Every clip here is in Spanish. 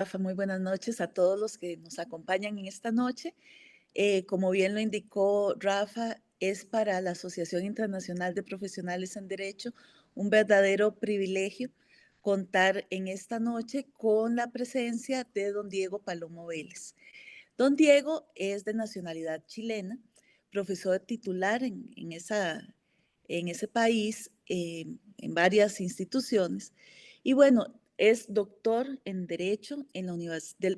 Rafa, muy buenas noches a todos los que nos acompañan en esta noche. Como bien lo indicó Rafa, es para la Asociación Internacional de Profesionales en Derecho un verdadero privilegio contar en esta noche con la presencia de don Diego Palomo Vélez. Don Diego es de nacionalidad chilena, profesor titular en ese país, en varias instituciones. Y bueno, es doctor en Derecho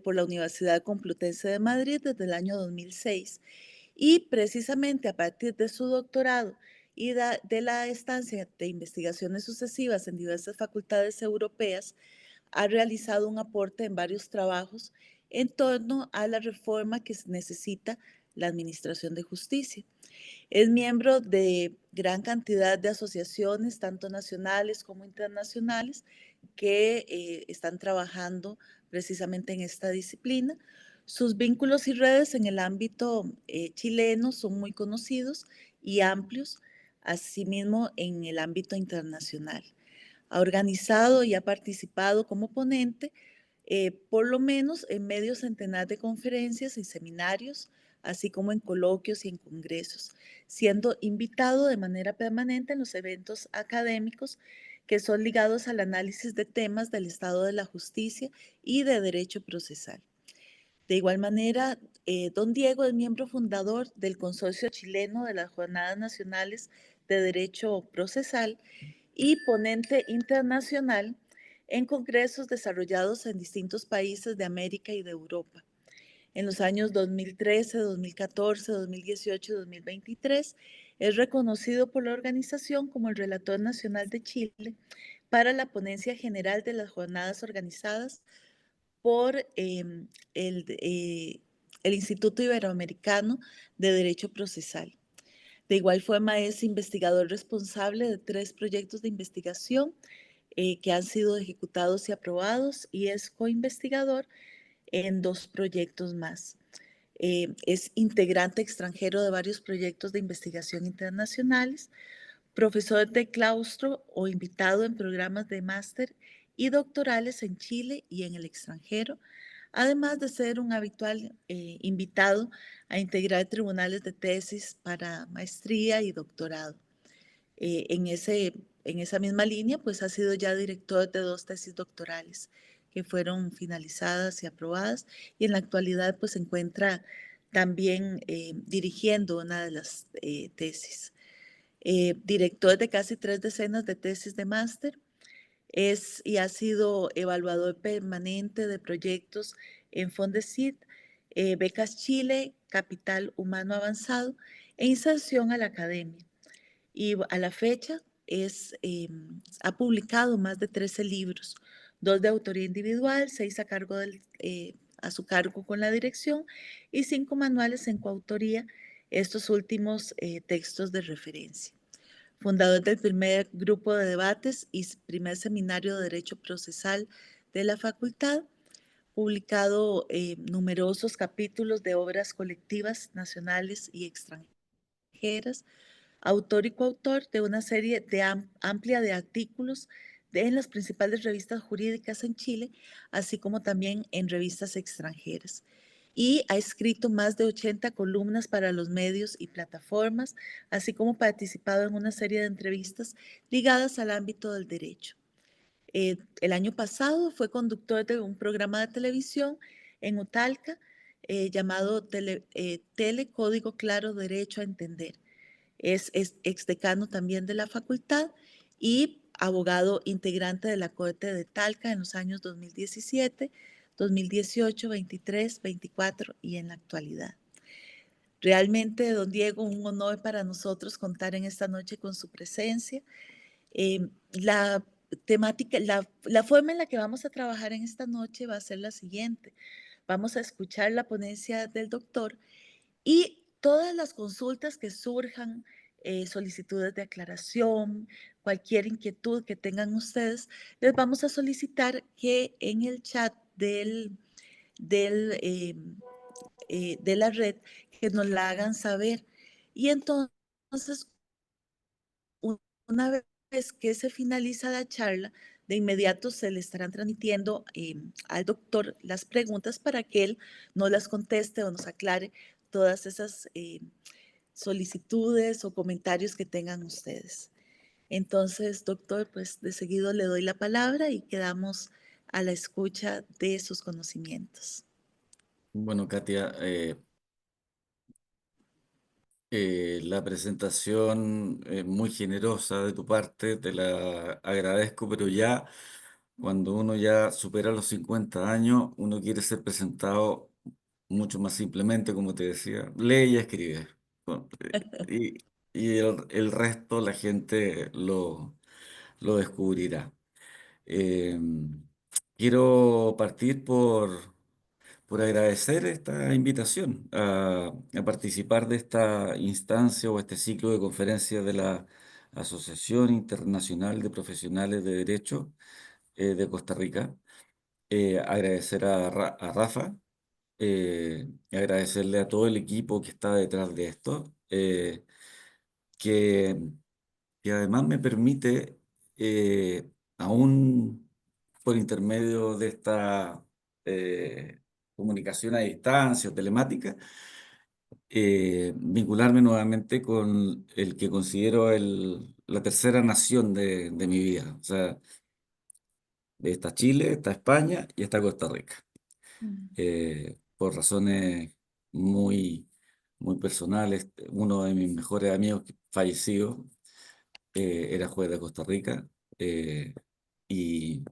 por la Universidad Complutense de Madrid desde el año 2006. Y precisamente a partir de su doctorado y de la estancia de investigaciones sucesivas en diversas facultades europeas, ha realizado un aporte en varios trabajos en torno a la reforma que necesita la Administración de Justicia. Es miembro de gran cantidad de asociaciones, tanto nacionales como internacionales, que están trabajando precisamente en esta disciplina. Sus vínculos y redes en el ámbito chileno son muy conocidos y amplios, asimismo en el ámbito internacional. Ha organizado y ha participado como ponente por lo menos en medio centenar de conferencias y seminarios, así como en coloquios y en congresos, siendo invitado de manera permanente en los eventos académicos que son ligados al análisis de temas del estado de la justicia y de derecho procesal. De igual manera, don Diego es miembro fundador del Consorcio Chileno de las Jornadas Nacionales de Derecho Procesal y ponente internacional en congresos desarrollados en distintos países de América y de Europa. En los años 2013, 2014, 2018 y 2023 es reconocido por la organización como el Relator Nacional de Chile para la ponencia general de las jornadas organizadas por el Instituto Iberoamericano de Derecho Procesal. De igual forma, es investigador responsable de 3 proyectos de investigación que han sido ejecutados y aprobados y es coinvestigador en 2 proyectos más. Es integrante extranjero de varios proyectos de investigación internacionales, profesor de claustro o invitado en programas de máster y doctorales en Chile y en el extranjero, además de ser un habitual invitado a integrar tribunales de tesis para maestría y doctorado. Eh, en, ese, en esa misma línea, pues ha sido ya director de 2 tesis doctorales que fueron finalizadas y aprobadas y en la actualidad pues se encuentra también dirigiendo una de las tesis. Director de casi 3 decenas de tesis de máster, es y ha sido evaluador permanente de proyectos en Fondesit, Becas Chile, Capital Humano Avanzado e inserción a la academia. Y a la fecha ha publicado más de 13 libros, 2 de autoría individual, 6 a su cargo con la dirección y 5 manuales en coautoría, estos últimos textos de referencia. Fundador del primer grupo de debates y primer seminario de Derecho Procesal de la facultad, publicado numerosos capítulos de obras colectivas nacionales y extranjeras, autor y coautor de una serie amplia de artículos en las principales revistas jurídicas en Chile, así como también en revistas extranjeras. Y ha escrito más de 80 columnas para los medios y plataformas, así como participado en una serie de entrevistas ligadas al ámbito del derecho. El año pasado fue conductor de un programa de televisión en Utalca llamado Tele Código Claro Derecho a Entender. Es exdecano también de la facultad y abogado integrante de la Corte de Talca en los años 2017, 2018, 23, 24 y en la actualidad. Realmente, don Diego, un honor para nosotros contar en esta noche con su presencia. La temática, la forma en la que vamos a trabajar en esta noche va a ser la siguiente. Vamos a escuchar la ponencia del doctor y todas las consultas que surjan, solicitudes de aclaración, cualquier inquietud que tengan ustedes, les vamos a solicitar que en el chat del, de la red, que nos la hagan saber. Y entonces, una vez que se finaliza la charla, de inmediato se le estarán transmitiendo al doctor las preguntas para que él nos las conteste o nos aclare todas esas solicitudes o comentarios que tengan ustedes. Entonces, doctor, pues de seguido le doy la palabra y quedamos a la escucha de sus conocimientos. Bueno, Katia, la presentación muy generosa de tu parte, te la agradezco, pero ya cuando uno ya supera los 50 años, uno quiere ser presentado mucho más simplemente, como te decía, lee y escribe. Bueno, Y, y el resto la gente lo descubrirá. Eh, Quiero partir por agradecer esta invitación a participar de esta instancia o este ciclo de conferencias de la Asociación Internacional de Profesionales de Derecho de Costa Rica. Agradecer a Rafa, y agradecerle a todo el equipo que está detrás de esto, que, que además me permite, aún por intermedio de esta comunicación a distancia o telemática, vincularme nuevamente con el que considero la tercera nación de mi vida. O sea, está Chile, está España y está Costa Rica. Mm. Por razones muy, muy personales, uno de mis mejores amigos fallecido era juez de Costa Rica, eh, y,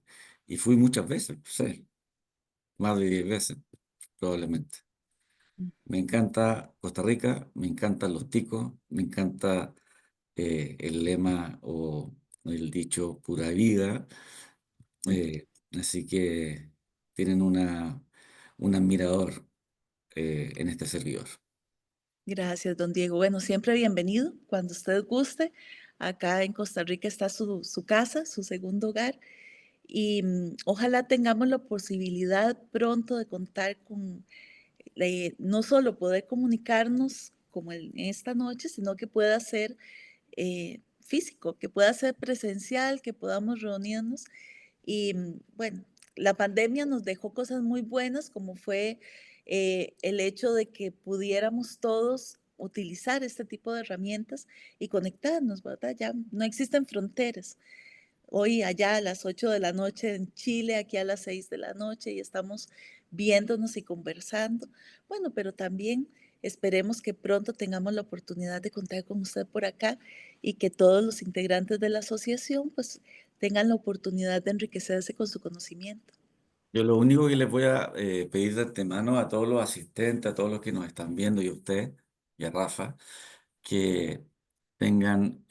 y fui muchas veces, sí, más de 10 veces probablemente. Me encanta Costa Rica, me encantan los ticos, me encanta el lema o el dicho pura vida, eh, así que tienen un admirador en este servidor. Gracias, don Diego. Bueno, siempre bienvenido cuando usted guste. Acá en Costa Rica está su casa, su segundo hogar. Y ojalá tengamos la posibilidad pronto de contar con no solo poder comunicarnos como en esta noche, sino que pueda ser físico, que pueda ser presencial, que podamos reunirnos. Y bueno, la pandemia nos dejó cosas muy buenas, como fue el hecho de que pudiéramos todos utilizar este tipo de herramientas y conectarnos, ¿verdad? Ya no existen fronteras. Hoy allá a las 8 de la noche en Chile, aquí a las 6 de la noche y estamos viéndonos y conversando. Bueno, pero también esperemos que pronto tengamos la oportunidad de contar con usted por acá y que todos los integrantes de la asociación pues tengan la oportunidad de enriquecerse con su conocimiento. Yo lo único que les voy a pedir de antemano a todos los asistentes, a todos los que nos están viendo y a usted y a Rafa, que tengan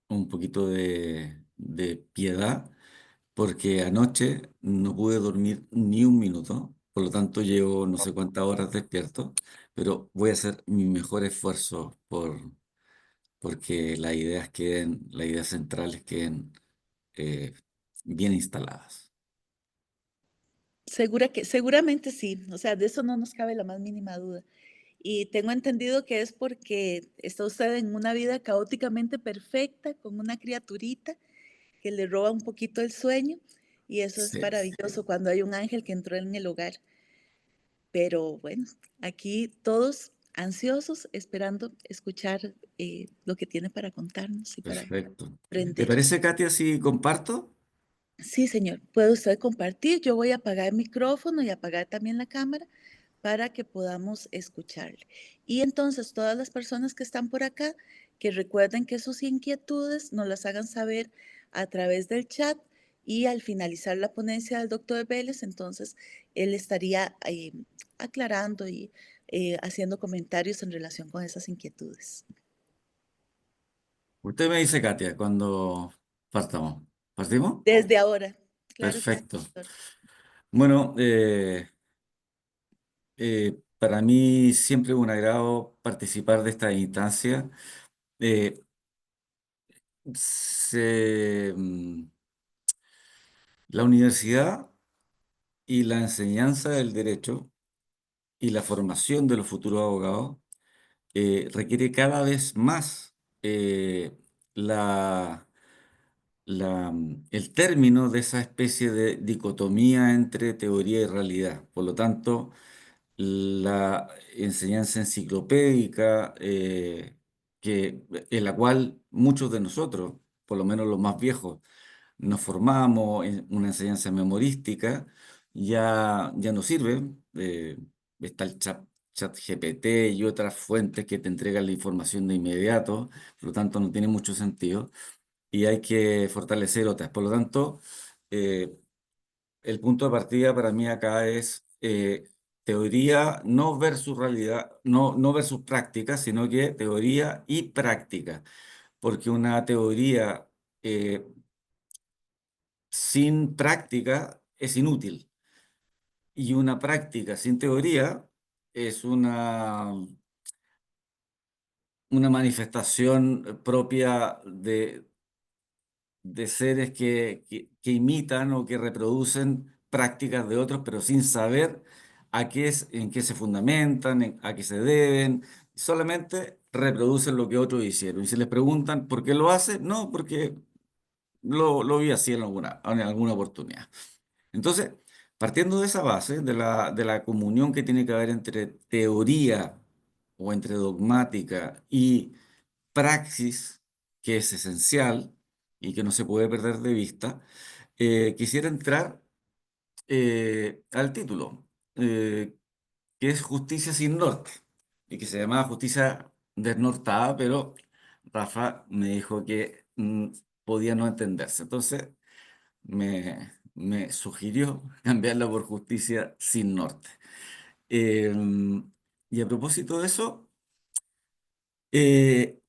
un poquito de piedad, porque anoche no pude dormir ni un minuto, por lo tanto llevo no sé cuántas horas despierto, pero voy a hacer mi mejor esfuerzo porque las ideas centrales queden eh, bien instaladas. Seguramente sí, o sea, de eso no nos cabe la más mínima duda. Y tengo entendido que es porque está usted en una vida caóticamente perfecta, con una criaturita que le roba un poquito el sueño, y eso es Sí. maravilloso cuando hay un ángel que entró en el hogar. Pero bueno, aquí todos ansiosos esperando escuchar lo que tiene para contarnos y para Perfecto. ¿Te aprender. parece, Katia, si comparto? Sí, señor, puede usted compartir. Yo voy a apagar el micrófono y apagar también la cámara para que podamos escucharle. Y entonces todas las personas que están por acá, que recuerden que sus inquietudes nos las hagan saber a través del chat y al finalizar la ponencia del doctor Vélez, entonces él estaría aclarando y haciendo comentarios en relación con esas inquietudes. Usted me dice, Katia, cuando partamos. ¿Partimos? Desde ahora, claro que sí, Perfecto. doctor. Bueno, para mí siempre es un agrado participar de esta instancia. Eh, la universidad y la enseñanza del derecho y la formación de los futuros abogados requiere cada vez más eh, la el término de esa especie de dicotomía entre teoría y realidad. Por lo tanto, la enseñanza enciclopédica, en la cual muchos de nosotros, por lo menos los más viejos, nos formamos en una enseñanza memorística, ya no sirve. Está el chat GPT y otras fuentes que te entregan la información de inmediato, por lo tanto no tiene mucho sentido y hay que fortalecer otras. Por lo tanto, eh, el punto de partida para mí acá es teoría no versus realidad, no versus práctica, sino que teoría y práctica, porque una teoría eh, sin práctica es inútil y una práctica sin teoría es una manifestación propia de seres que imitan o que reproducen prácticas de otros, pero sin saber en qué se fundamentan, a qué se deben, solamente reproducen lo que otros hicieron. Y si les preguntan por qué lo hace, no, porque lo vi así en alguna oportunidad. Entonces, partiendo de esa base, de la comunión que tiene que haber entre teoría o entre dogmática y praxis, que es esencial y que no se puede perder de vista, quisiera entrar al título, que es Justicia sin Norte, y que se llamaba Justicia Desnortada, pero Rafa me dijo que podía no entenderse. Entonces, me sugirió cambiarla por Justicia sin Norte. Y a propósito de eso, eh,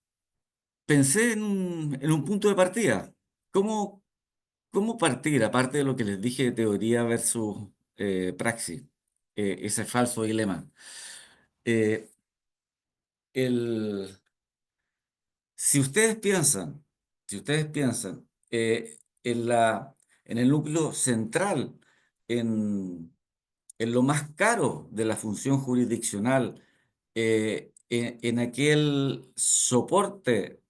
pensé en un punto de partida. ¿Cómo, cómo partir, aparte de lo que les dije de teoría versus praxis, ese falso dilema? Eh, el, si ustedes piensan, si ustedes piensan en el núcleo central, en lo más caro de la función jurisdiccional, en aquel soporte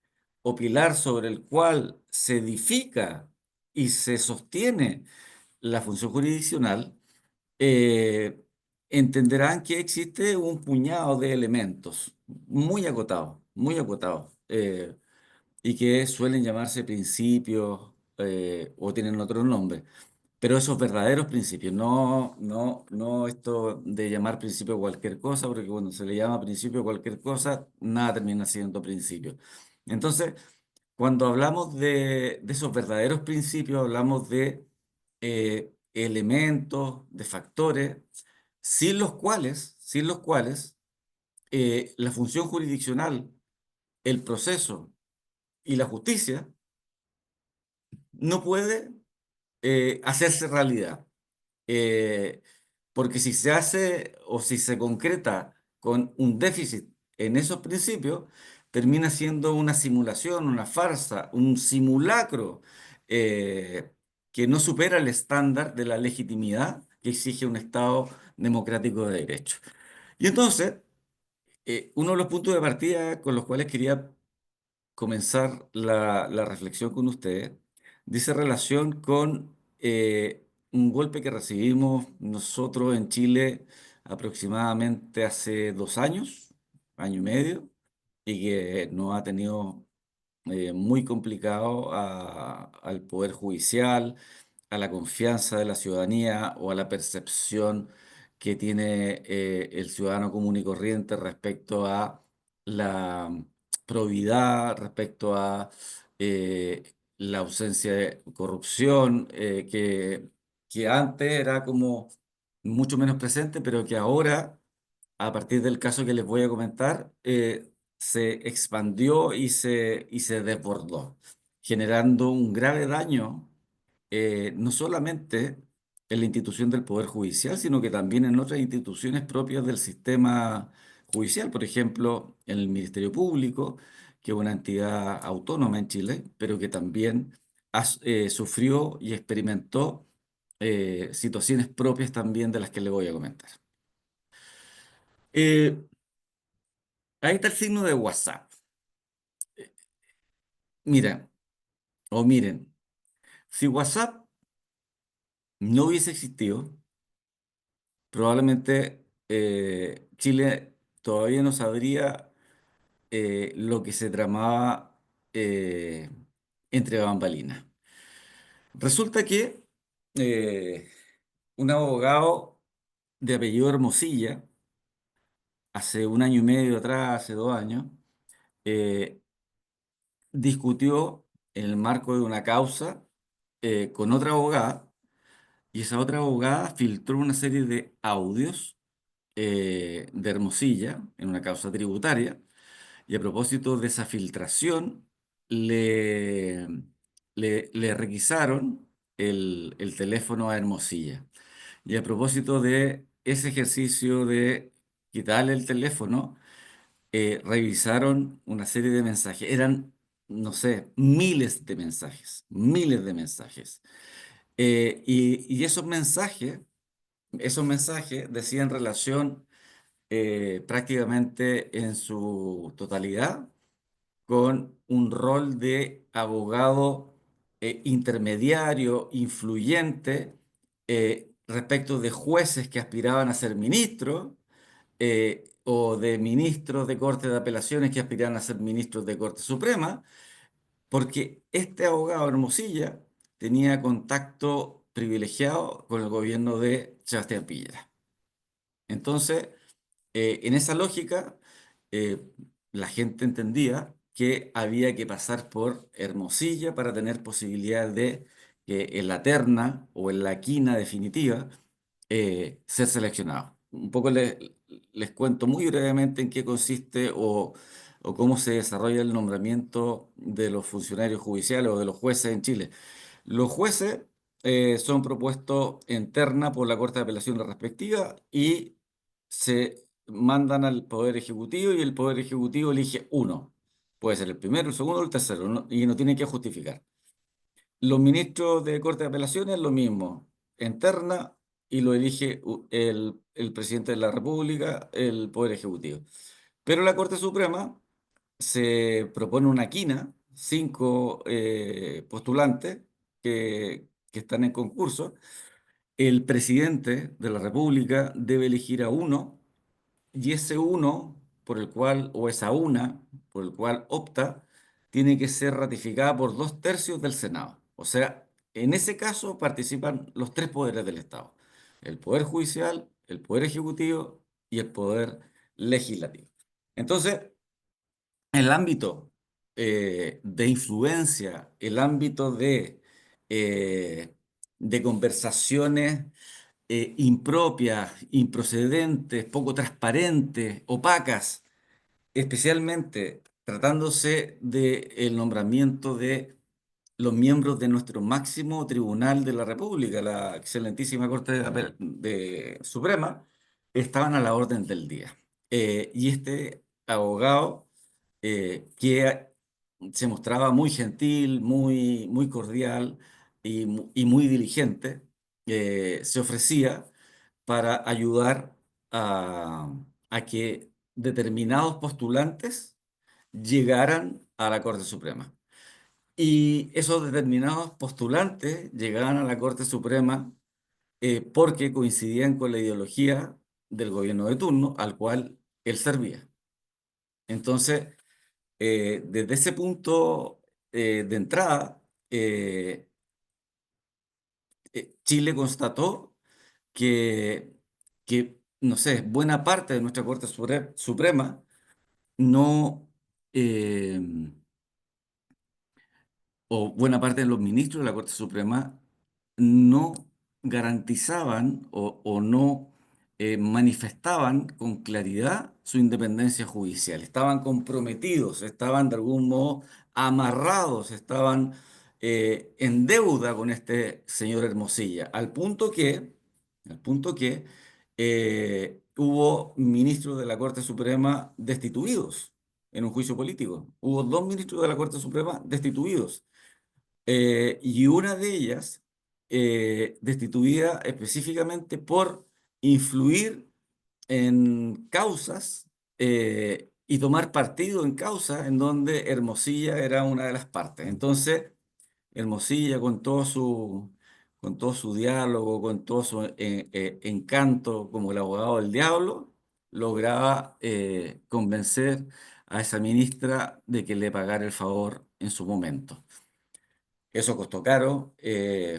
o pilar sobre el cual se edifica y se sostiene la función jurisdiccional, eh, entenderán que existe un puñado de elementos muy acotados, y que suelen llamarse principios o tienen otro nombre. Pero esos verdaderos principios, no esto de llamar principio a cualquier cosa, porque cuando se le llama principio a cualquier cosa, nada termina siendo principio. Entonces, cuando hablamos de esos verdaderos principios, hablamos de elementos, de factores, sin los cuales la función jurisdiccional, el proceso y la justicia no puede hacerse realidad. Eh, Porque si se hace o si se concreta con un déficit en esos principios, termina siendo una simulación, una farsa, un simulacro eh, que no supera el estándar de la legitimidad que exige un Estado democrático de derecho. Y entonces, uno de los puntos de partida con los cuales quería comenzar la reflexión con ustedes dice relación con un golpe que recibimos nosotros en Chile aproximadamente hace 2 años, año y medio, y que nos ha tenido muy complicado al Poder Judicial, a la confianza de la ciudadanía o a la percepción que tiene el ciudadano común y corriente respecto a la probidad, respecto a la ausencia de corrupción, que antes era como mucho menos presente, pero que ahora, a partir del caso que les voy a comentar, se expandió y se desbordó, generando un grave daño, no solamente en la institución del Poder Judicial, sino que también en otras instituciones propias del sistema judicial, por ejemplo, en el Ministerio Público, que es una entidad autónoma en Chile, pero que también sufrió y experimentó situaciones propias también de las que le voy a comentar. Eh, Ahí está el signo de WhatsApp. Mira, o miren. Si WhatsApp no hubiese existido, probablemente Chile todavía no sabría lo que se tramaba eh, entre bambalinas. Resulta que eh, un abogado de apellido Hermosilla, hace un año y medio atrás, hace 2 años, eh, discutió en el marco de una causa con otra abogada, y esa otra abogada filtró una serie de audios de Hermosilla en una causa tributaria, y a propósito de esa filtración, le, le requisaron el teléfono a Hermosilla. Y a propósito de ese ejercicio de quitarle el teléfono, revisaron una serie de mensajes. Eran, no sé, miles de mensajes, miles de mensajes. Y esos mensajes decían relación prácticamente en su totalidad con un rol de abogado intermediario, influyente, respecto de jueces que aspiraban a ser ministros, o de ministros de Corte de Apelaciones que aspiraban a ser ministros de Corte Suprema, porque este abogado Hermosilla tenía contacto privilegiado con el gobierno de Sebastián Piñera. Entonces, en esa lógica, eh, la gente entendía que había que pasar por Hermosilla para tener posibilidad de que en la terna o en la quina definitiva ser seleccionado. Un poco les cuento muy brevemente en qué consiste o cómo se desarrolla el nombramiento de los funcionarios judiciales o de los jueces en Chile. Los jueces son propuestos en terna por la Corte de Apelaciones respectiva y se mandan al Poder Ejecutivo, y el Poder Ejecutivo elige uno. Puede ser el primero, el segundo o el tercero, y no tiene que justificar. Los ministros de Corte de Apelaciones, lo mismo, en terna, y lo elige el presidente de la República, el Poder Ejecutivo. Pero la Corte Suprema se propone una quina, 5 postulantes que están en concurso. El presidente de la República debe elegir a uno, y ese uno por el cual, o esa una por el cual opta, tiene que ser ratificada por 2/3 del Senado. O sea, en ese caso participan los tres poderes del Estado: el Poder Judicial, el Poder Ejecutivo y el Poder Legislativo. Entonces, el ámbito de influencia, el ámbito eh, de conversaciones impropias, improcedentes, poco transparentes, opacas, especialmente tratándose del nombramiento de los miembros de nuestro máximo tribunal de la República, la excelentísima Corte Suprema, estaban a la orden del día. Y este abogado, que se mostraba muy gentil, muy, muy cordial y muy diligente, se ofrecía para ayudar a que determinados postulantes llegaran a la Corte Suprema. Y esos determinados postulantes llegaban a la Corte Suprema porque coincidían con la ideología del gobierno de turno al cual él servía. Entonces, desde ese punto de entrada, eh, Chile constató que, no sé, buena parte de nuestra Corte Suprema no, eh, o buena parte de los ministros de la Corte Suprema no garantizaban o no manifestaban con claridad su independencia judicial. Estaban comprometidos, estaban de algún modo amarrados, estaban en deuda con este señor Hermosilla, al punto que hubo ministros de la Corte Suprema destituidos en un juicio político. Hubo 2 ministros de la Corte Suprema destituidos, y una de ellas destituida específicamente por influir en causas y tomar partido en causas en donde Hermosilla era una de las partes. Entonces, Hermosilla, con todo su diálogo, con todo su encanto como el abogado del diablo, lograba convencer a esa ministra de que le pagara el favor en su momento. Eso costó caro,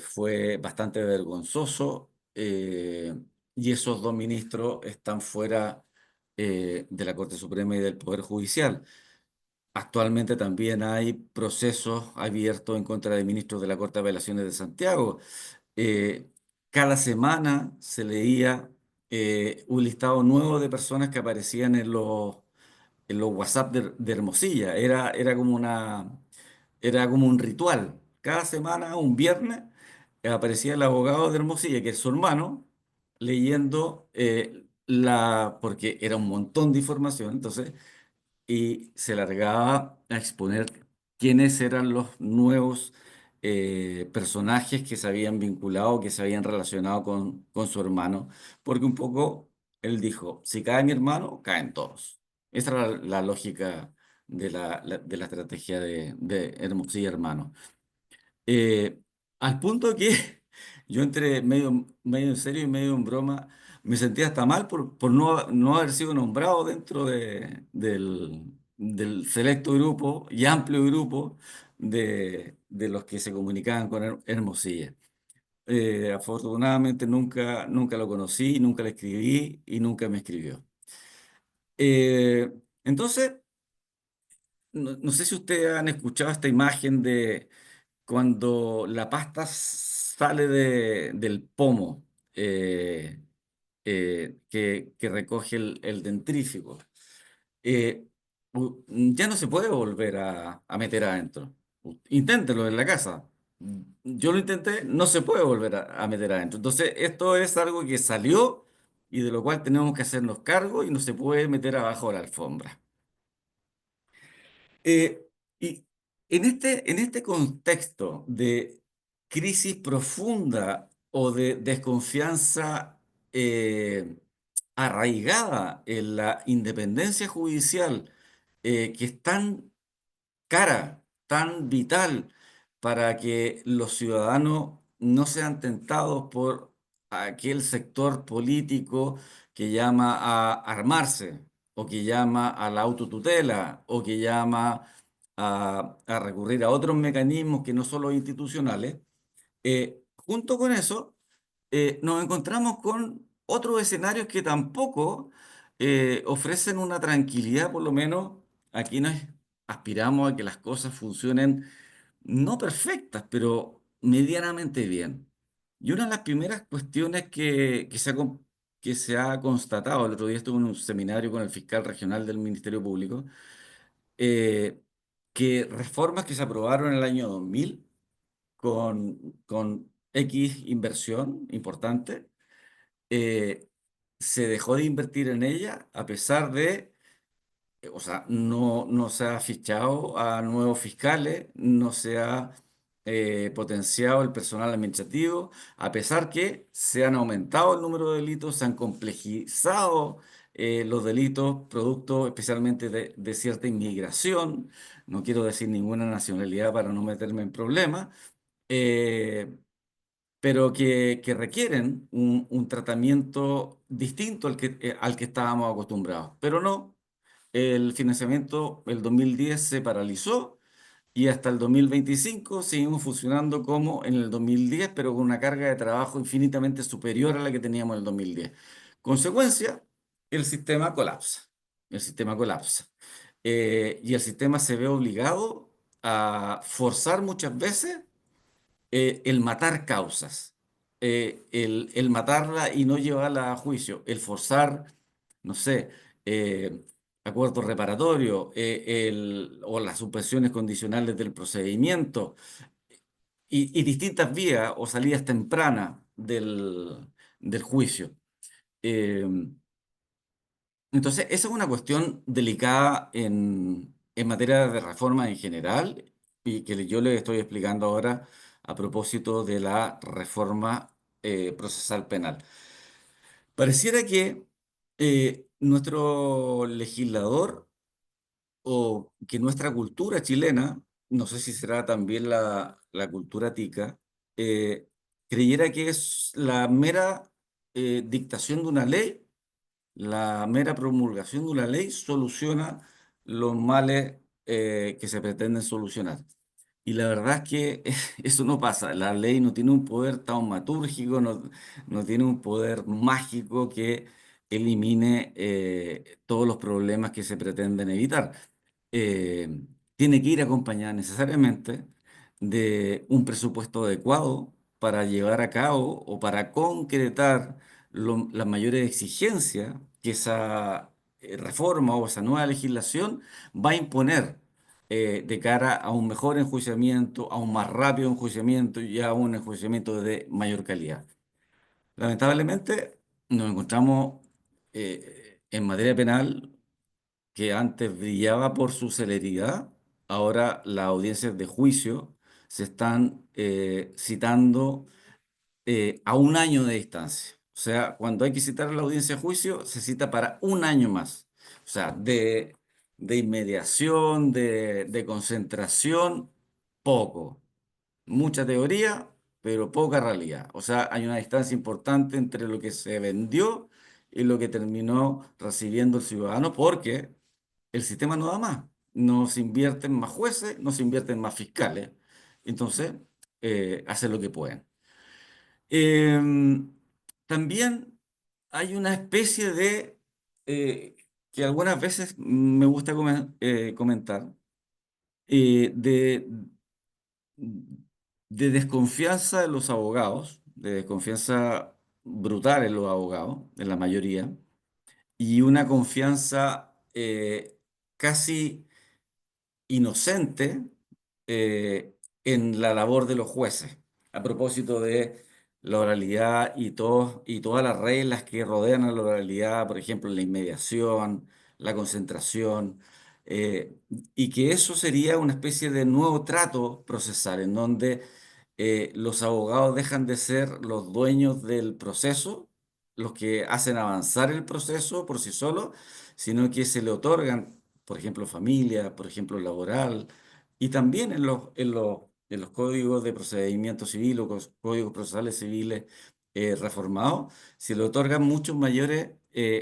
fue bastante vergonzoso, y esos dos ministros están fuera de la Corte Suprema y del Poder Judicial. Actualmente también hay procesos abiertos en contra de ministros de la Corte de Apelaciones de Santiago. Eh, Cada semana se leía un listado nuevo de personas que aparecían en los WhatsApp de Hermosilla. Era como un ritual. Cada semana, un viernes, aparecía el abogado de Hermosilla, que es su hermano, leyendo porque era un montón de información. Entonces, y se largaba a exponer quiénes eran los nuevos personajes que se habían vinculado, que se habían relacionado con su hermano, porque un poco él dijo, si cae mi hermano, caen todos. Esa era la lógica de la estrategia de Hermosilla Hermano. Eh, Al punto que yo entre medio en serio y medio en broma, me sentía hasta mal por no haber sido nombrado dentro del selecto grupo y amplio grupo de los que se comunicaban con Hermosilla. Afortunadamente nunca lo conocí, nunca le escribí y nunca me escribió. Eh, entonces, no sé si ustedes han escuchado esta imagen de cuando la pasta sale del pomo eh, que recoge el dentrífico. eh, ya no se puede volver a meter adentro. Inténtelo en la casa. Yo lo intenté, no se puede volver a meter adentro. Entonces, esto es algo que salió y de lo cual tenemos que hacernos cargo y no se puede meter abajo de la alfombra. Eh, y en este contexto de crisis profunda o de desconfianza arraigada en la independencia judicial, que es tan cara, tan vital para que los ciudadanos no sean tentados por aquel sector político que llama a armarse, o que llama a la autotutela, o que llama a recurrir a otros mecanismos que no son los institucionales. Junto con eso, nos encontramos con otros escenarios que tampoco ofrecen una tranquilidad, por lo menos a quienes aspiramos a que las cosas funcionen no perfectas, pero medianamente bien. Y una de las primeras cuestiones que se ha constatado, el otro día estuve en un seminario con el fiscal regional del Ministerio Público, eh, que reformas que se aprobaron en el año 2000 con X inversión importante, eh, se dejó de invertir en ella a pesar de, o sea, no se ha fichado a nuevos fiscales, no se ha potenciado el personal administrativo, a pesar que se han aumentado el número de delitos, se han complejizado los delitos, producto especialmente de cierta inmigración, no quiero decir ninguna nacionalidad para no meterme en problemas, eh, pero que requieren un tratamiento distinto al que estábamos acostumbrados. Pero no, el financiamiento el 2010 se paralizó y hasta el 2025 seguimos funcionando como en el 2010, pero con una carga de trabajo infinitamente superior a la que teníamos en el 2010. Consecuencia, el sistema colapsa. El sistema colapsa. Y el sistema se ve obligado a forzar muchas veces el matar causas, el matarla y no llevarla a juicio, el forzar, no sé, acuerdos reparatorios, o las suspensiones condicionales del procedimiento y distintas vías o salidas tempranas del juicio. Eh, entonces, esa es una cuestión delicada en materia de reforma en general y que yo le estoy explicando ahora a propósito de la reforma procesal penal. Pareciera que nuestro legislador o que nuestra cultura chilena no sé si será también la cultura tica, eh, creyera que es la mera dictación de una ley, la mera promulgación de una ley soluciona los males que se pretenden solucionar. Y la verdad es que eso no pasa. La ley no tiene un poder taumatúrgico, no tiene un poder mágico que elimine todos los problemas que se pretenden evitar. Eh, Tiene que ir acompañada necesariamente de un presupuesto adecuado para llevar a cabo o para concretar las mayores exigencias que esa reforma o esa nueva legislación va a imponer de cara a un mejor enjuiciamiento, a un más rápido enjuiciamiento y a un enjuiciamiento de mayor calidad. Lamentablemente, nos encontramos en materia penal que antes brillaba por su celeridad, ahora las audiencias de juicio se están citando a un año de distancia. O sea, cuando hay que citar a la audiencia de juicio, se cita para un año más. O sea, de inmediación, de concentración, poco. Mucha teoría, pero poca realidad. O sea, hay una distancia importante entre lo que se vendió y lo que terminó recibiendo el ciudadano, porque el sistema no da más. No se invierten más jueces, no se invierten más fiscales. Entonces, hacen lo que pueden. Em, También hay una especie de, eh, que algunas veces me gusta comentar, de desconfianza de los abogados, de desconfianza brutal en los abogados, en la mayoría, y una confianza casi inocente en la labor de los jueces, a propósito de la oralidad y todas las reglas que rodean a la oralidad, por ejemplo, la inmediación, la concentración, eh, y que eso sería una especie de nuevo trato procesal, en donde los abogados dejan de ser los dueños del proceso, los que hacen avanzar el proceso por sí solos, sino que se le otorgan, por ejemplo, familia, por ejemplo, laboral, y también en los códigos de procedimiento civil o códigos procesales civiles reformados, se le otorgan muchos mayores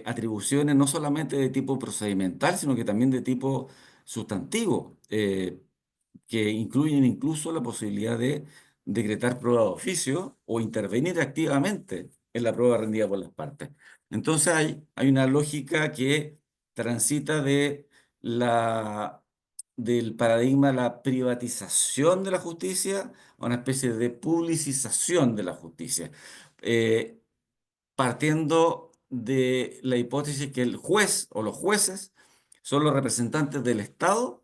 atribuciones, no solamente de tipo procedimental, sino que también de tipo sustantivo. Que incluyen incluso la posibilidad de decretar prueba de oficio o intervenir activamente en la prueba rendida por las partes. Entonces hay una lógica que transita la, del paradigma de la privatización de la justicia a una especie de publicización de la justicia, eh, partiendo de la hipótesis que el juez o los jueces son los representantes del Estado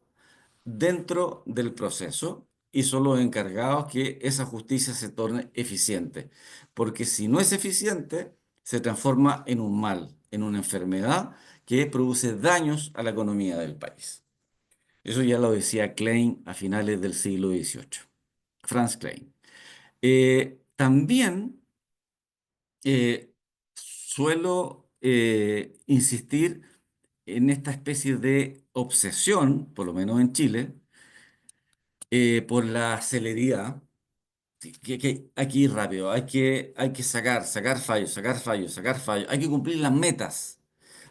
dentro del proceso y son los encargados que esa justicia se torne eficiente. Porque si no es eficiente, se transforma en un mal, en una enfermedad que produce daños a la economía del país. Eso ya lo decía Klein a finales del siglo XVIII, Franz Klein. También suelo insistir en esta especie de obsesión, por lo menos en Chile, por la celeridad. Sí, que hay que ir rápido, hay que sacar fallos, sacar fallos, sacar fallos. Hay que cumplir las metas,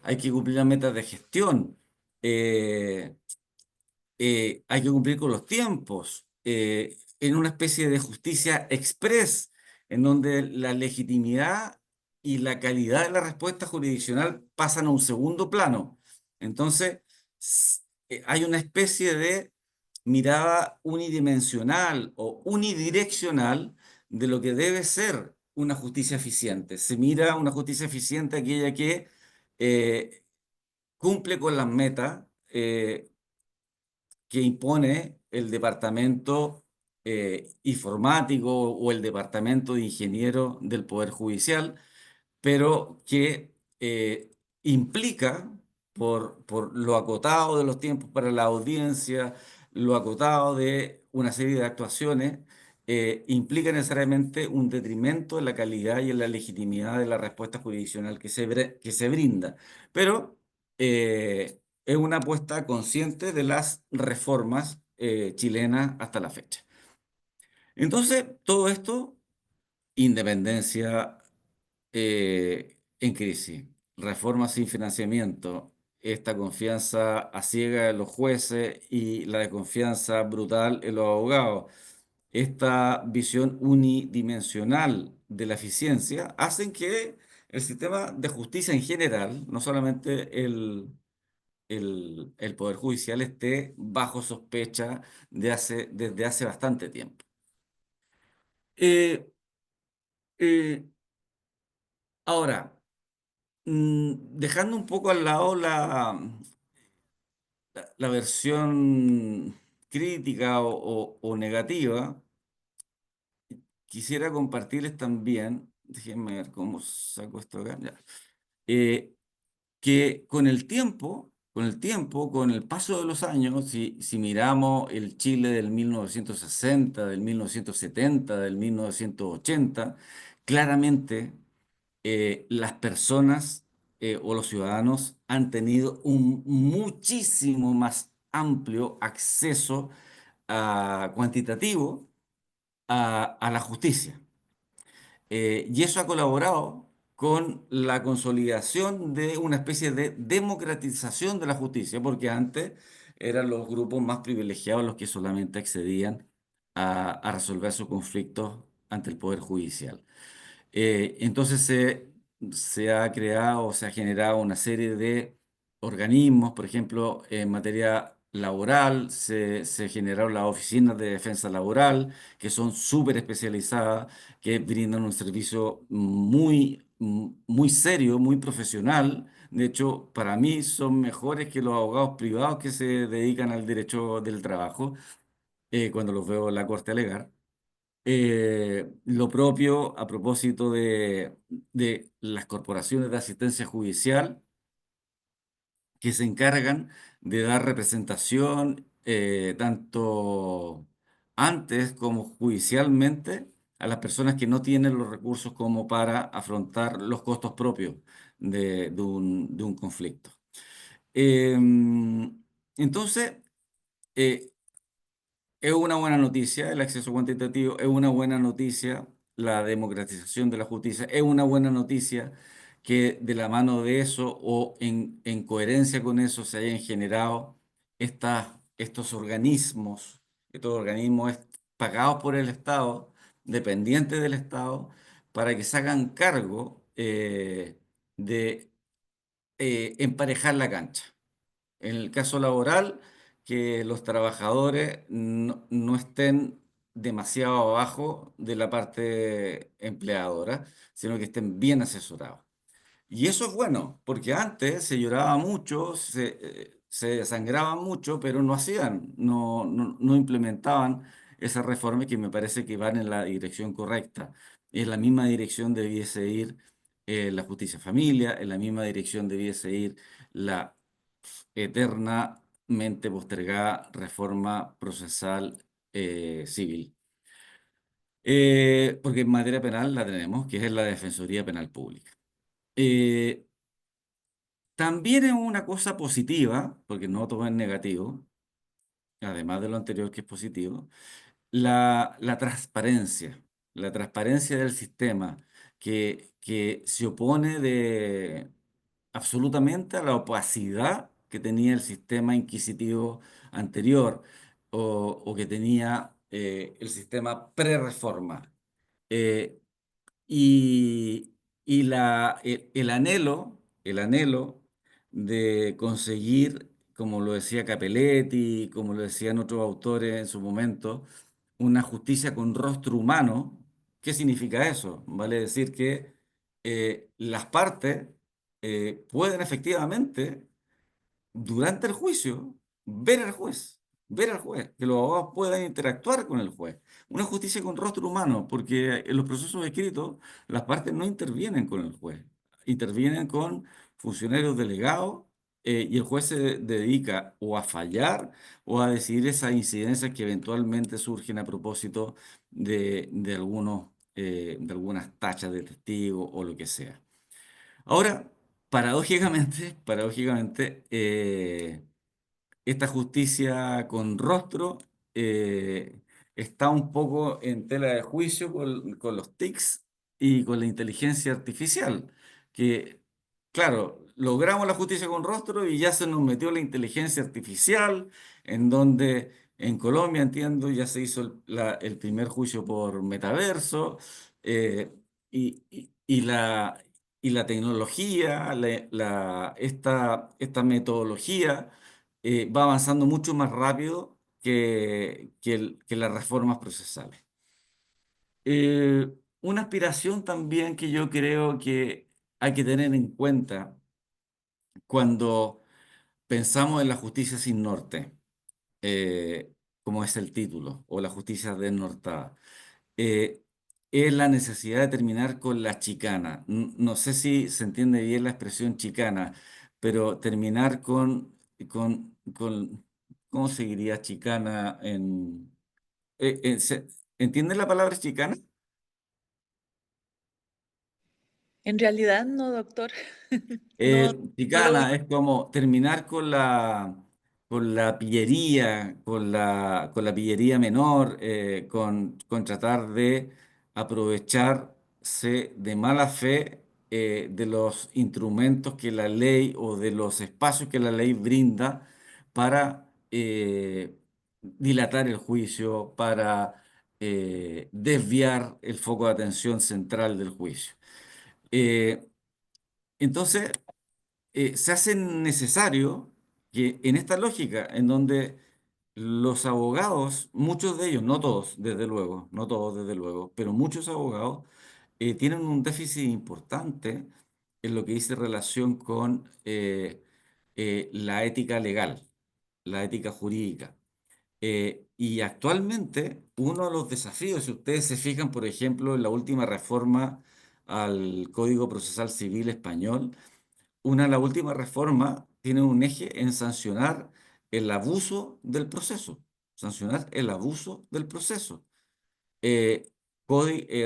hay que cumplir las metas de gestión, eh, hay que cumplir con los tiempos, en una especie de justicia express, en donde la legitimidad y la calidad de la respuesta jurisdiccional pasan a un segundo plano. Entonces, hay una especie de mirada unidimensional o unidireccional de lo que debe ser una justicia eficiente. Se mira una justicia eficiente aquella que eh, cumple con las metas, que impone el departamento informático o el departamento de ingenieros del Poder Judicial, pero que implica, por lo acotado de los tiempos para la audiencia, lo acotado de una serie de actuaciones, implica necesariamente un detrimento en la calidad y en la legitimidad de la respuesta jurisdiccional que se brinda. Pero es una apuesta consciente de las reformas chilena hasta la fecha. Entonces, todo esto, independencia en crisis, reforma sin financiamiento, esta confianza a ciega en los jueces y la desconfianza brutal en los abogados, esta visión unidimensional de la eficiencia, hacen que el sistema de justicia en general, no solamente el Poder Judicial, esté bajo sospecha desde hace bastante tiempo. Eh, eh, Ahora, dejando un poco al lado la versión crítica o negativa, quisiera compartirles también, déjenme ver cómo saco esto acá, ya, eh, que con el paso de los años, si miramos el Chile del 1960, del 1970, del 1980, claramente las personas o los ciudadanos han tenido un muchísimo más amplio acceso cuantitativo a la justicia. Y eso ha colaborado con la consolidación de una especie de democratización de la justicia, porque antes eran los grupos más privilegiados los que solamente accedían a resolver sus conflictos ante el Poder Judicial. Entonces se ha creado, se ha generado una serie de organismos, por ejemplo, en materia laboral, se generaron las oficinas de defensa laboral, que son súper especializadas, que brindan un servicio muy serio, muy profesional. De hecho, para mí son mejores que los abogados privados que se dedican al derecho del trabajo, cuando los veo en la corte alegar. Lo propio a propósito de las corporaciones de asistencia judicial que se encargan de dar representación tanto antes como judicialmente a las personas que no tienen los recursos como para afrontar los costos propios de un conflicto. Entonces, eh, es una buena noticia el acceso cuantitativo, es una buena noticia la democratización de la justicia, es una buena noticia que de la mano de eso o en coherencia con eso se hayan generado estos organismos pagados por el Estado, dependientes del Estado, para que se hagan cargo de emparejar la cancha. En el caso laboral, que los trabajadores no estén demasiado abajo de la parte empleadora, sino que estén bien asesorados. Y eso es bueno, porque antes se lloraba mucho, se desangraba mucho, pero no hacían, no implementaban esas reformas que me parece que van en la dirección correcta. En la misma dirección debiese ir la justicia familia, en la misma dirección debiese ir la eternamente postergada reforma procesal civil. Porque en materia penal la tenemos, que es la Defensoría Penal Pública. Eh, También es una cosa positiva, porque no todo es negativo, además de lo anterior que es positivo, la transparencia del sistema que se opone absolutamente a la opacidad que tenía el sistema inquisitivo anterior o que tenía el sistema pre-reforma. Eh, y el anhelo de conseguir, como lo decía Capelletti, como lo decían otros autores en su momento, una justicia con rostro humano. ¿Qué significa eso? Vale decir que las partes pueden efectivamente durante el juicio, ver al juez, ver al juez, que los abogados puedan interactuar con el juez. Una justicia con rostro humano, porque en los procesos escritos las partes no intervienen con el juez, intervienen con funcionarios delegados y el juez se dedica o a fallar o a decidir esas incidencias que eventualmente surgen a propósito de algunas tachas de testigo o lo que sea. Ahora, paradójicamente, esta justicia con rostro está un poco en tela de juicio con los TICs y con la inteligencia artificial, que, claro, logramos la justicia con rostro y ya se nos metió la inteligencia artificial, en donde en Colombia, entiendo, ya se hizo el primer juicio por metaverso, eh, y la tecnología, esta metodología va avanzando mucho más rápido que las reformas procesales. Eh, una aspiración también que yo creo que hay que tener en cuenta cuando pensamos en la justicia sin norte, como es el título, o la justicia desnortada, eh, es la necesidad de terminar con la chicana. No sé si se entiende bien la expresión chicana, pero terminar con ¿cómo se diría chicana en... ¿entiende la palabra chicana? En realidad no, doctor. No, no lo Chicana ubico. es como terminar con la pillería, con la pillería menor, con tratar de aprovecharse de mala fe de los instrumentos que la ley o de los espacios que la ley brinda para dilatar el juicio, para desviar el foco de atención central del juicio. Eh, entonces, se hace necesario que en esta lógica, en donde los abogados, muchos de ellos, no todos, desde luego, no todos, desde luego, pero muchos abogados tienen un déficit importante en lo que dice relación con la ética legal, la ética jurídica. Y actualmente, uno de los desafíos, si ustedes se fijan, por ejemplo, en la última reforma al Código Procesal Civil español, la última reforma tiene un eje en sancionar el abuso del proceso, sancionar el abuso del proceso. eh,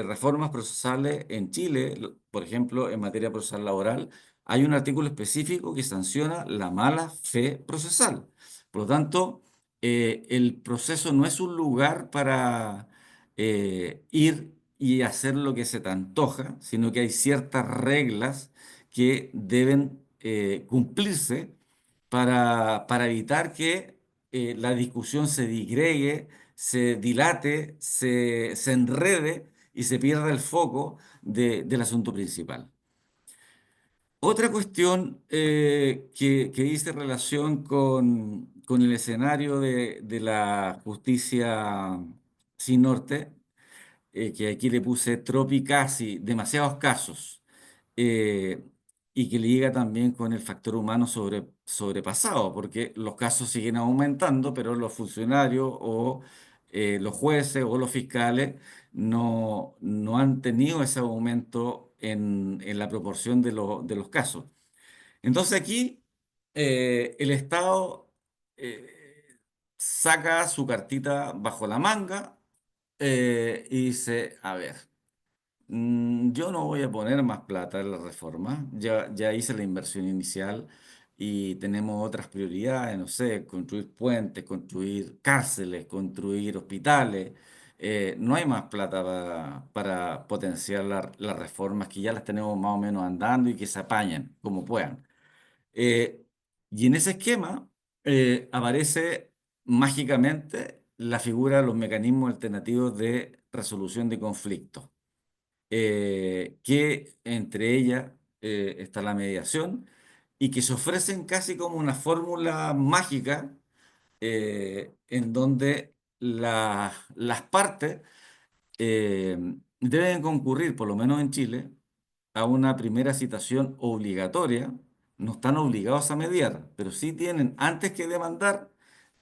Reformas procesales en Chile, por ejemplo, en materia procesal laboral, hay un artículo específico que sanciona la mala fe procesal. Por lo tanto, el proceso no es un lugar para ir y hacer lo que se te antoja, sino que hay ciertas reglas que deben cumplirse para evitar que la discusión se digregue, se dilate, se enrede y se pierda el foco del asunto principal. Otra cuestión que dice relación con el escenario de la justicia sin norte, que aquí le puse tropicasi, demasiados casos, eh, y que liga también con el factor humano sobrepasado, porque los casos siguen aumentando, pero los funcionarios o los jueces o los fiscales no han tenido ese aumento en la proporción de los casos. Entonces aquí el Estado saca su cartita bajo la manga y dice, a ver, yo no voy a poner más plata en la reforma, ya hice la inversión inicial y tenemos otras prioridades, no sé, construir puentes, construir cárceles, construir hospitales. No hay más plata para potenciar las reformas que ya las tenemos más o menos andando y que se apañen como puedan. Eh, y en ese esquema aparece mágicamente la figura de los mecanismos alternativos de resolución de conflictos, que entre ellas está la mediación y que se ofrecen casi como una fórmula mágica en donde las partes eh, deben concurrir, por lo menos en Chile, a una primera citación obligatoria. No están obligados a mediar, pero sí tienen, antes que demandar,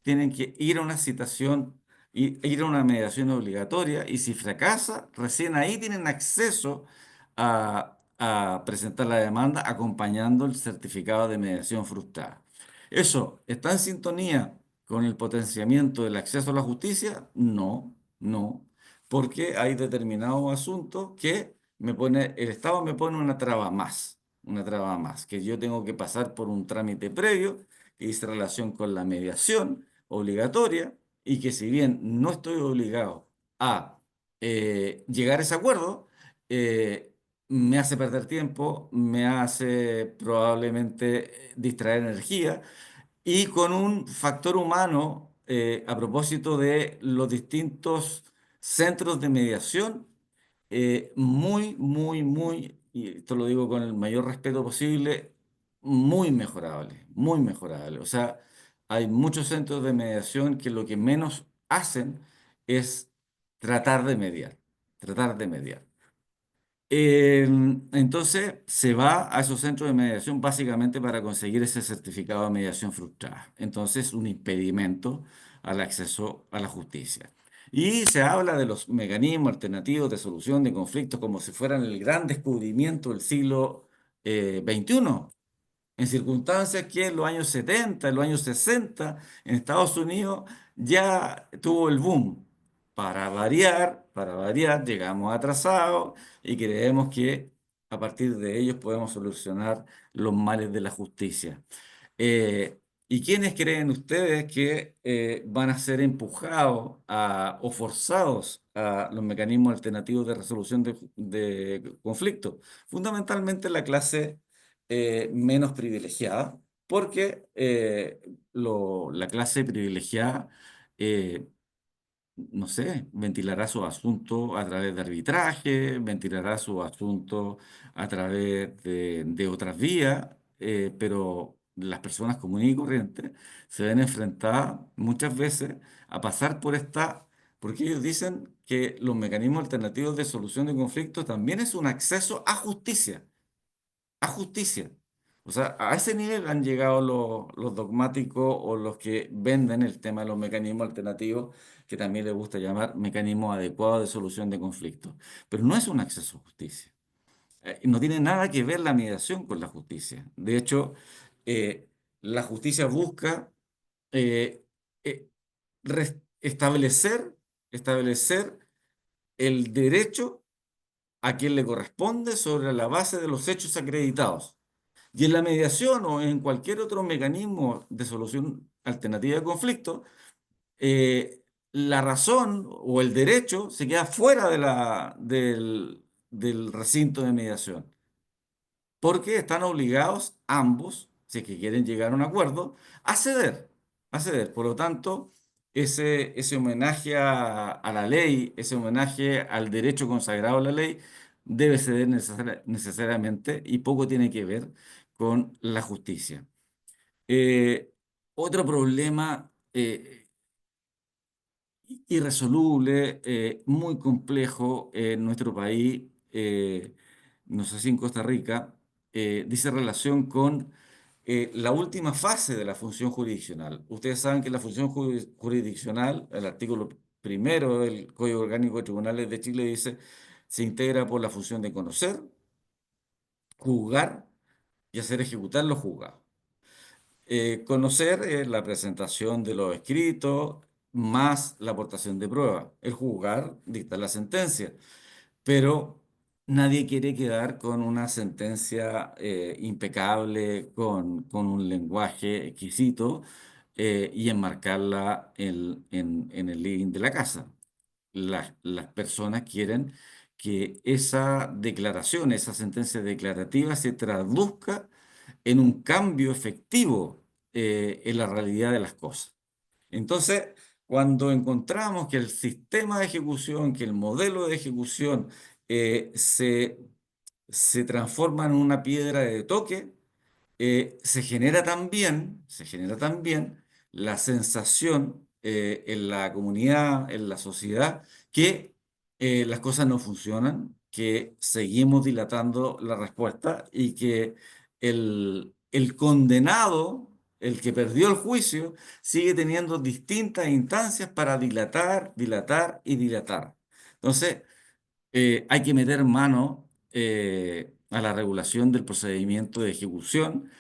tienen que ir a una citación, ir a una mediación obligatoria y si fracasa, recién ahí tienen acceso a presentar la demanda acompañando el certificado de mediación frustrada. ¿Eso está en sintonía con el potenciamiento del acceso a la justicia? No, no, porque hay determinados asuntos que el Estado me pone una traba más, que yo tengo que pasar por un trámite previo que dice relación con la mediación obligatoria, y que si bien no estoy obligado a llegar a ese acuerdo, eh, me hace perder tiempo, me hace probablemente distraer energía y con un factor humano a propósito de los distintos centros de mediación, y esto lo digo con el mayor respeto posible, muy mejorable. O sea, hay muchos centros de mediación que lo que menos hacen es tratar de mediar, tratar de mediar. Eh, entonces se va a esos centros de mediación básicamente para conseguir ese certificado de mediación frustrada. Entonces, un impedimento al acceso a la justicia. Y se habla de los mecanismos alternativos de solución de conflictos como si fueran el gran descubrimiento del siglo XXI en circunstancias que en los años 70, en los años 60, en Estados Unidos ya tuvo el boom. Para variar, llegamos atrasados y creemos que a partir de ellos podemos solucionar los males de la justicia. Eh, ¿Y quiénes creen ustedes que van a ser empujados o forzados a los mecanismos alternativos de resolución de conflictos? Fundamentalmente la clase menos privilegiada, porque la clase privilegiada eh, no sé, ventilará su asunto a través de arbitraje, ventilará su asunto a través de otras vías, pero las personas comunes y corrientes se ven enfrentadas muchas veces a pasar por porque ellos dicen que los mecanismos alternativos de solución de conflictos también es un acceso a justicia. O sea, a ese nivel han llegado los dogmáticos o los que venden el tema de los mecanismos alternativos, que también les gusta llamar mecanismos adecuados de solución de conflictos. Pero no es un acceso a justicia. No tiene nada que ver la mediación con la justicia. De hecho, eh, la justicia busca eh, eh, establecer el derecho a quien le corresponde sobre la base de los hechos acreditados. Y en la mediación o en cualquier otro mecanismo de solución alternativa de conflicto, la razón o el derecho se queda fuera del recinto de mediación, porque están obligados ambos, si es que quieren llegar a un acuerdo, a ceder, a ceder. Por lo tanto, ese homenaje a la ley, ese homenaje al derecho consagrado a la ley, debe ceder necesariamente y poco tiene que ver con la justicia. Eh, Otro problema irresoluble, muy complejo en nuestro país, no sé si en Costa Rica, dice relación con la última fase de la función jurisdiccional. Ustedes saben que la función jurisdiccional, el artículo primero del Código Orgánico de Tribunales de Chile dice, se integra por la función de conocer, juzgar y hacer ejecutar los juzgados. Conocer la presentación de los escritos más la aportación de prueba. El juzgar dicta la sentencia, pero nadie quiere quedar con una sentencia impecable, con un lenguaje exquisito y enmarcarla en el living de la casa. Las personas quieren que esa declaración, esa sentencia declarativa se traduzca en un cambio efectivo en la realidad de las cosas. Entonces, cuando encontramos que el sistema de ejecución, que el modelo de ejecución eh, se, se transforma en una piedra de toque, se genera también la sensación en la comunidad, en la sociedad, que las cosas no funcionan, que seguimos dilatando la respuesta y que el condenado, el que perdió el juicio, sigue teniendo distintas instancias para dilatar, dilatar y dilatar. Entonces, hay que meter mano a la regulación del procedimiento de ejecución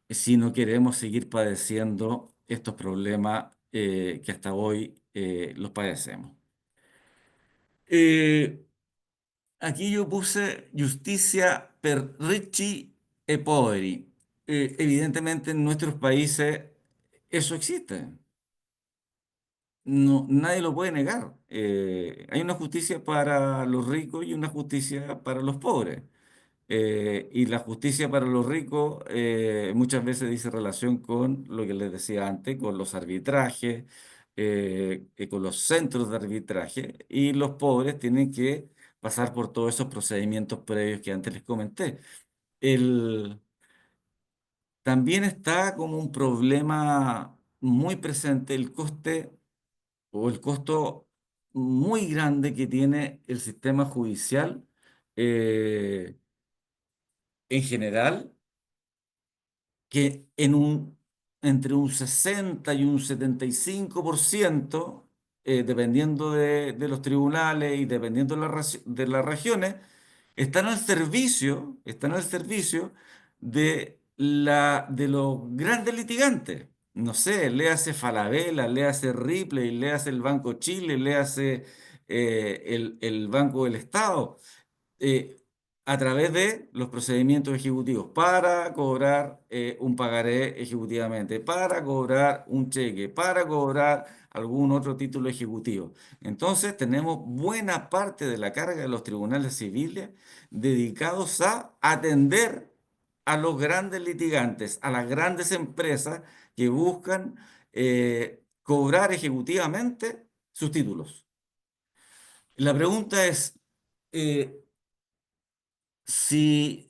si no queremos seguir padeciendo estos problemas que hasta hoy los padecemos. Eh, Aquí yo puse justicia per ricchi e poveri. Evidentemente en nuestros países eso existe. no, nadie lo puede negar. Hay una justicia para los ricos y una justicia para los pobres. Y la justicia para los ricos muchas veces dice relación con lo que les decía antes, con los arbitrajes, con los centros de arbitraje, y los pobres tienen que pasar por todos esos procedimientos previos que antes les comenté. El, También está como un problema muy presente el coste o el costo muy grande que tiene el sistema judicial eh, en general, que entre un 60 y un 75%, dependiendo de los tribunales y dependiendo de las regiones, están al servicio de los grandes litigantes. No sé, léase Falabella, léase Ripley, léase el Banco Chile, léase el Banco del Estado, eh, a través de los procedimientos ejecutivos para cobrar un pagaré ejecutivamente, para cobrar un cheque, para cobrar algún otro título ejecutivo. Entonces tenemos buena parte de la carga de los tribunales civiles dedicados a atender a los grandes litigantes, a las grandes empresas que buscan cobrar ejecutivamente sus títulos. La pregunta es, eh, si,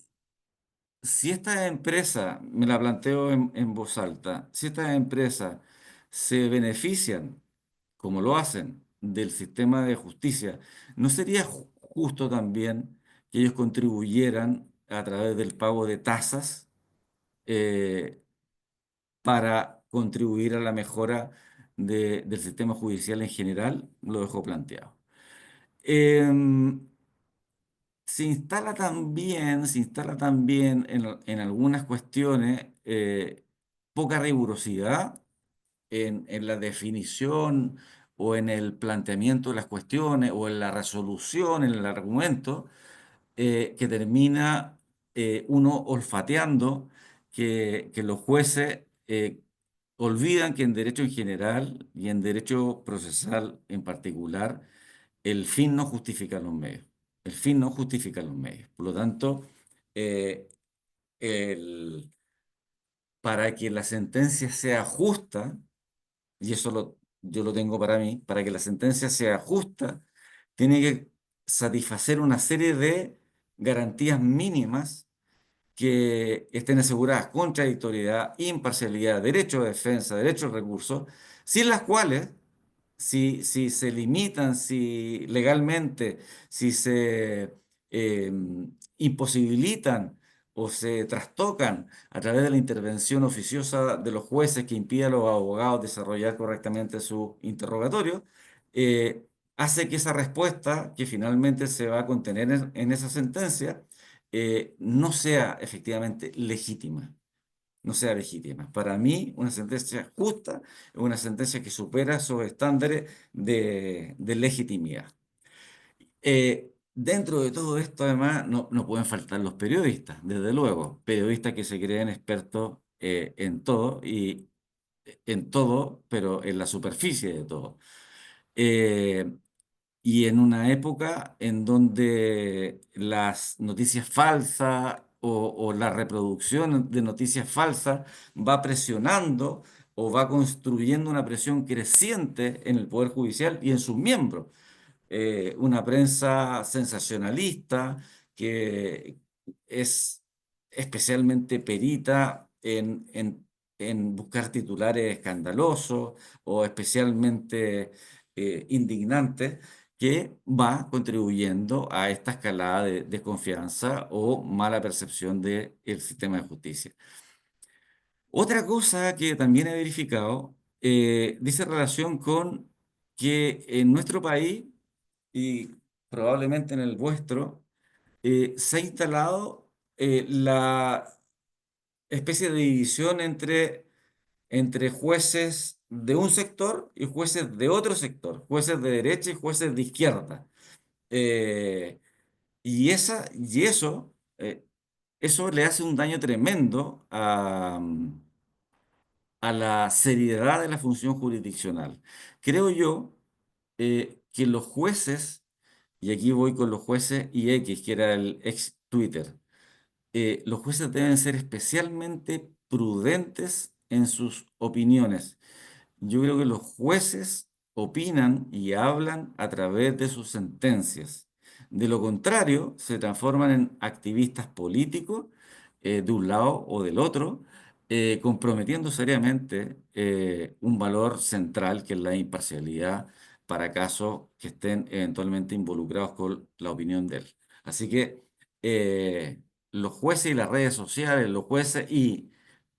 si estas empresas, me la planteo en voz alta, si estas empresas se benefician, como lo hacen, del sistema de justicia, ¿no sería justo también que ellos contribuyeran a través del pago de tasas eh, para contribuir a la mejora del sistema judicial en general? Lo dejo planteado. Em, se instala también en algunas cuestiones poca rigurosidad en la definición o en el planteamiento de las cuestiones o en la resolución, en el argumento, que termina uno olfateando que los jueces olvidan que en derecho en general y en derecho procesal en particular, el fin no justifica los medios. El fin no justifica los medios. Por lo tanto, eh, el- para que la sentencia sea justa, y yo lo tengo para mí, para que la sentencia sea justa, tiene que satisfacer una serie de garantías mínimas que estén aseguradas: contradictoriedad, imparcialidad, derecho de defensa, derecho al recurso, sin las cuales, si se limitan, si legalmente, si se eh, imposibilitan o se trastocan a través de la intervención oficiosa de los jueces que impide a los abogados desarrollar correctamente su interrogatorio, eh, hace que esa respuesta que finalmente se va a contener en esa sentencia no sea efectivamente legítima, no sea legítima. Para mí, una sentencia justa es una sentencia que supera esos estándares de legitimidad. Dentro de todo esto, además, no pueden faltar los periodistas, desde luego, periodistas que se creen expertos en todo, pero en la superficie de todo. Eh, y en una época en donde las noticias falsas o la reproducción de noticias falsas va presionando o va construyendo una presión creciente en el Poder Judicial y en sus miembros, una prensa sensacionalista que es especialmente perita en buscar titulares escandalosos o especialmente indignantes, que va contribuyendo a esta escalada de desconfianza o mala percepción del sistema de justicia. Otra cosa que también he verificado dice relación con que en nuestro país y probablemente en el vuestro se ha instalado la especie de división entre jueces de un sector y jueces de otro sector, jueces de derecha y jueces de izquierda. Eh, y eso le hace un daño tremendo a la seriedad de la función jurisdiccional. Creo yo que los jueces, y aquí voy con los jueces y X, que era el ex Twitter, los jueces deben ser especialmente prudentes en sus opiniones. Yo creo que los jueces opinan y hablan a través de sus sentencias. De lo contrario, se transforman en activistas políticos de un lado o del otro, comprometiendo seriamente un valor central que es la imparcialidad para casos que estén eventualmente involucrados con la opinión de él. Así que los jueces y las redes sociales, los jueces y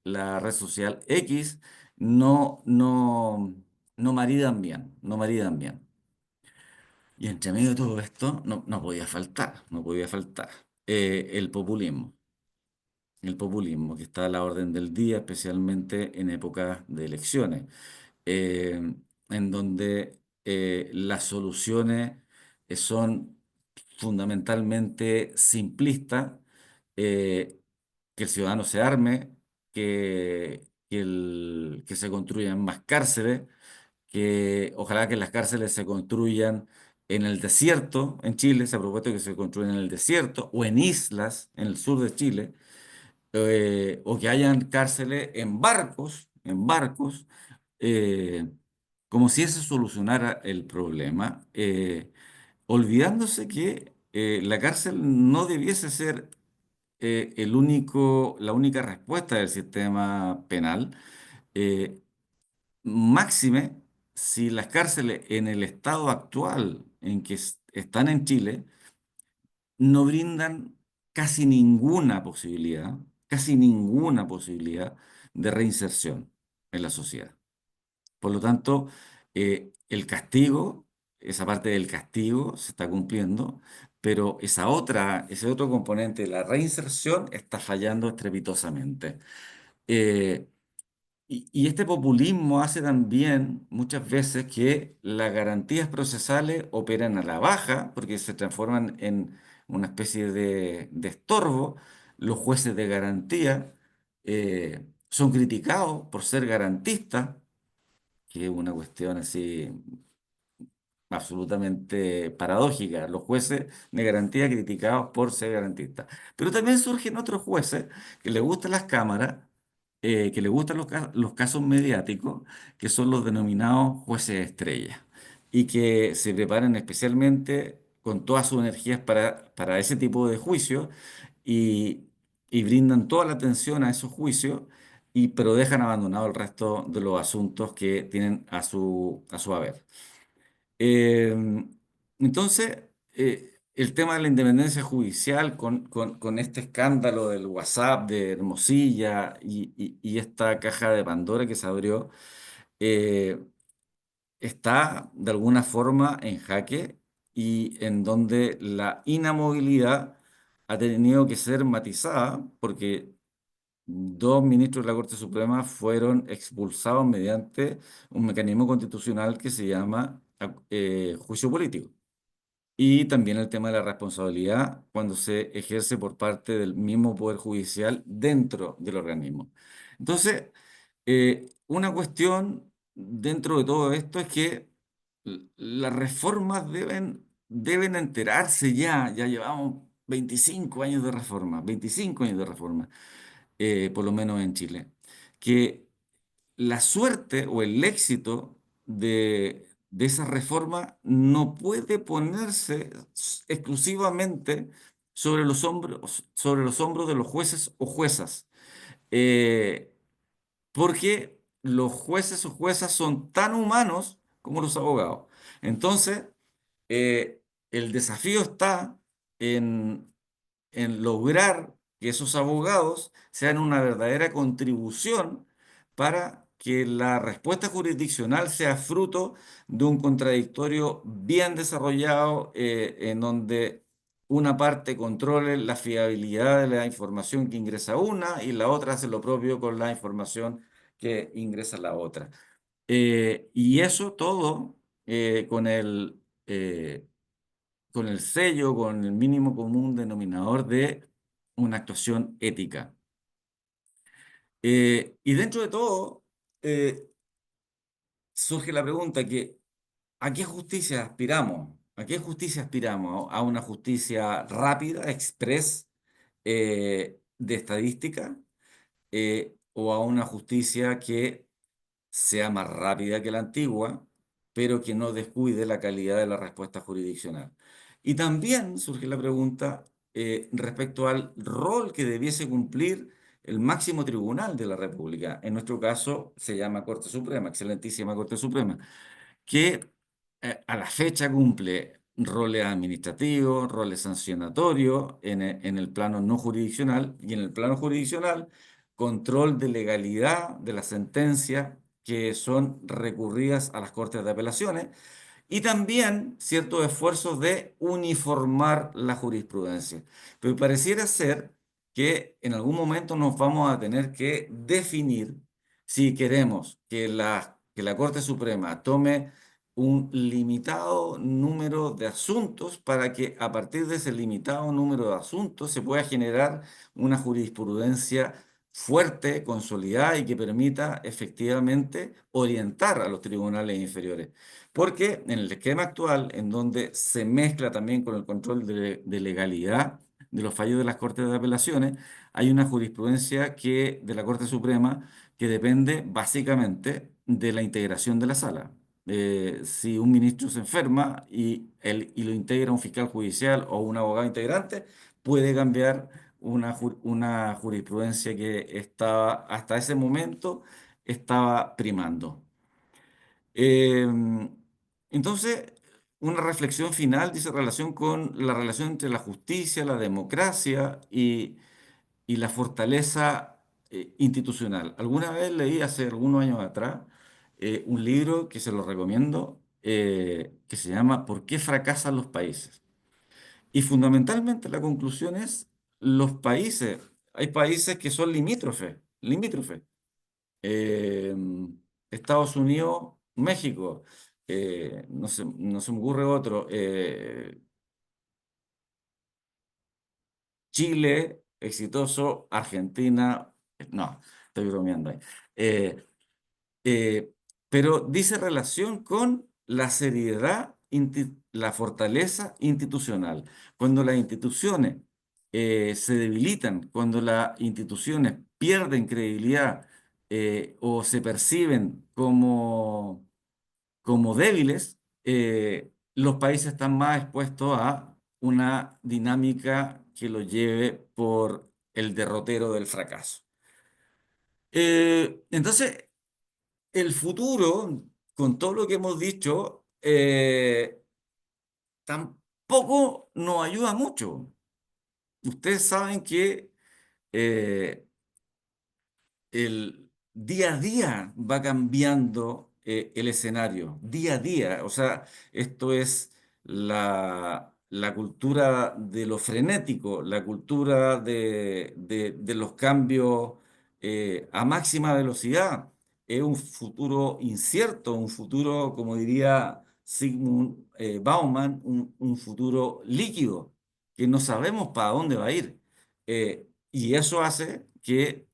la red social X no maridan bien, no maridan bien. Y entre medio de todo esto no podía faltar, no podía faltar el populismo. El populismo que está a la orden del día, especialmente en épocas de elecciones, eh, en donde las soluciones son fundamentalmente simplistas, eh, que el ciudadano se arme, que se construyan más cárceles, que ojalá que las cárceles se construyan en el desierto, en Chile se ha propuesto que se construyan en el desierto o en islas en el sur de Chile, o que hayan cárceles en barcos, eh, como si eso solucionara el problema, olvidándose que la cárcel no debiese ser la única respuesta del sistema penal. eh, Máxime si las cárceles en el estado actual en que están en Chile no brindan casi ninguna posibilidad de reinserción en la sociedad. Por lo tanto, el castigo, esa parte del castigo se está cumpliendo, pero ese otro componente, la reinserción, está fallando estrepitosamente. Eh, y este populismo hace también muchas veces que las garantías procesales operen a la baja, porque se transforman en una especie de estorbo. Los jueces de garantía son criticados por ser garantistas, que es una cuestión así absolutamente paradójica. Los jueces de garantía criticados por ser garantistas. Pero también surgen otros jueces que les gustan las cámaras, que les gustan los casos mediáticos, que son los denominados jueces estrellas, y que se preparan especialmente con todas sus energías para ese tipo de juicios y, y brindan toda la atención a esos juicios. Pero dejan abandonado el resto de los asuntos que tienen a su haber. Eh, entonces, el tema de la independencia judicial con este escándalo del WhatsApp de Hermosilla y esta caja de Pandora que se abrió, eh, está de alguna forma en jaque y en donde la inamovilidad ha tenido que ser matizada porque dos ministros de la Corte Suprema fueron expulsados mediante un mecanismo constitucional que se llama juicio político. Y también el tema de la responsabilidad cuando se ejerce por parte del mismo Poder Judicial dentro del organismo. Entonces, una cuestión dentro de todo esto es que las reformas deben enterarse ya. Ya llevamos 25 años de reforma, 25 años de reforma, por lo menos en Chile, que la suerte o el éxito de esa reforma no puede ponerse exclusivamente sobre los hombros de los jueces o juezas, eh, porque los jueces o juezas son tan humanos como los abogados. Entonces, eh, el desafío está en lograr que esos abogados sean una verdadera contribución para que la respuesta jurisdiccional sea fruto de un contradictorio bien desarrollado, en donde una parte controle la fiabilidad de la información que ingresa una y la otra hace lo propio con la información que ingresa la otra. Y eso todo con el sello, con el mínimo común denominador de una actuación ética. Y dentro de todo, eh, surge la pregunta que, ¿a qué justicia aspiramos? ¿A qué justicia aspiramos? ¿A una justicia rápida, express, de estadística? ¿O a una justicia que sea más rápida que la antigua, pero que no descuide la calidad de la respuesta jurisdiccional? Y también surge la pregunta respecto al rol que debiese cumplir el máximo tribunal de la República. En nuestro caso se llama Corte Suprema, excelentísima Corte Suprema, que a la fecha cumple roles administrativos, roles sancionatorios en el plano no jurisdiccional, y en el plano jurisdiccional, control de legalidad de las sentencias que son recurridas a las Cortes de Apelaciones, y también ciertos esfuerzos de uniformar la jurisprudencia. Pero pareciera ser que en algún momento nos vamos a tener que definir si queremos que la Corte Suprema tome un limitado número de asuntos para que a partir de ese limitado número de asuntos se pueda generar una jurisprudencia fuerte, consolidada y que permita efectivamente orientar a los tribunales inferiores. Porque en el esquema actual, en donde se mezcla también con el control de legalidad de los fallos de las Cortes de Apelaciones, hay una jurisprudencia de la Corte Suprema que depende básicamente de la integración de la sala. Si un ministro se enferma y lo integra un fiscal judicial o un abogado integrante, puede cambiar una jurisprudencia que estaba, hasta ese momento estaba primando. Eh, entonces, una reflexión final dice relación con la relación entre la justicia, la democracia y la fortaleza institucional. Alguna vez leí hace algunos años atrás un libro que se lo recomiendo, que se llama ¿Por qué fracasan los países? Y fundamentalmente la conclusión es los países. Hay países que son limítrofes. eh, Estados Unidos, México, no se me ocurre otro, Chile, exitoso, Argentina, no, estoy bromeando ahí. Eh, eh, pero dice relación con la seriedad, la fortaleza institucional. Cuando las instituciones se debilitan, cuando las instituciones pierden credibilidad o se perciben como débiles, los países están más expuestos a una dinámica que los lleve por el derrotero del fracaso. Entonces, el futuro, con todo lo que hemos dicho, tampoco nos ayuda mucho. Ustedes saben que eh, el día a día va cambiando el escenario, día a día. O sea, esto es la cultura de lo frenético, la cultura de los cambios a máxima velocidad. Es un futuro incierto, un futuro, como diría Sigmund Bauman, un futuro líquido, que no sabemos para dónde va a ir. Y eso hace que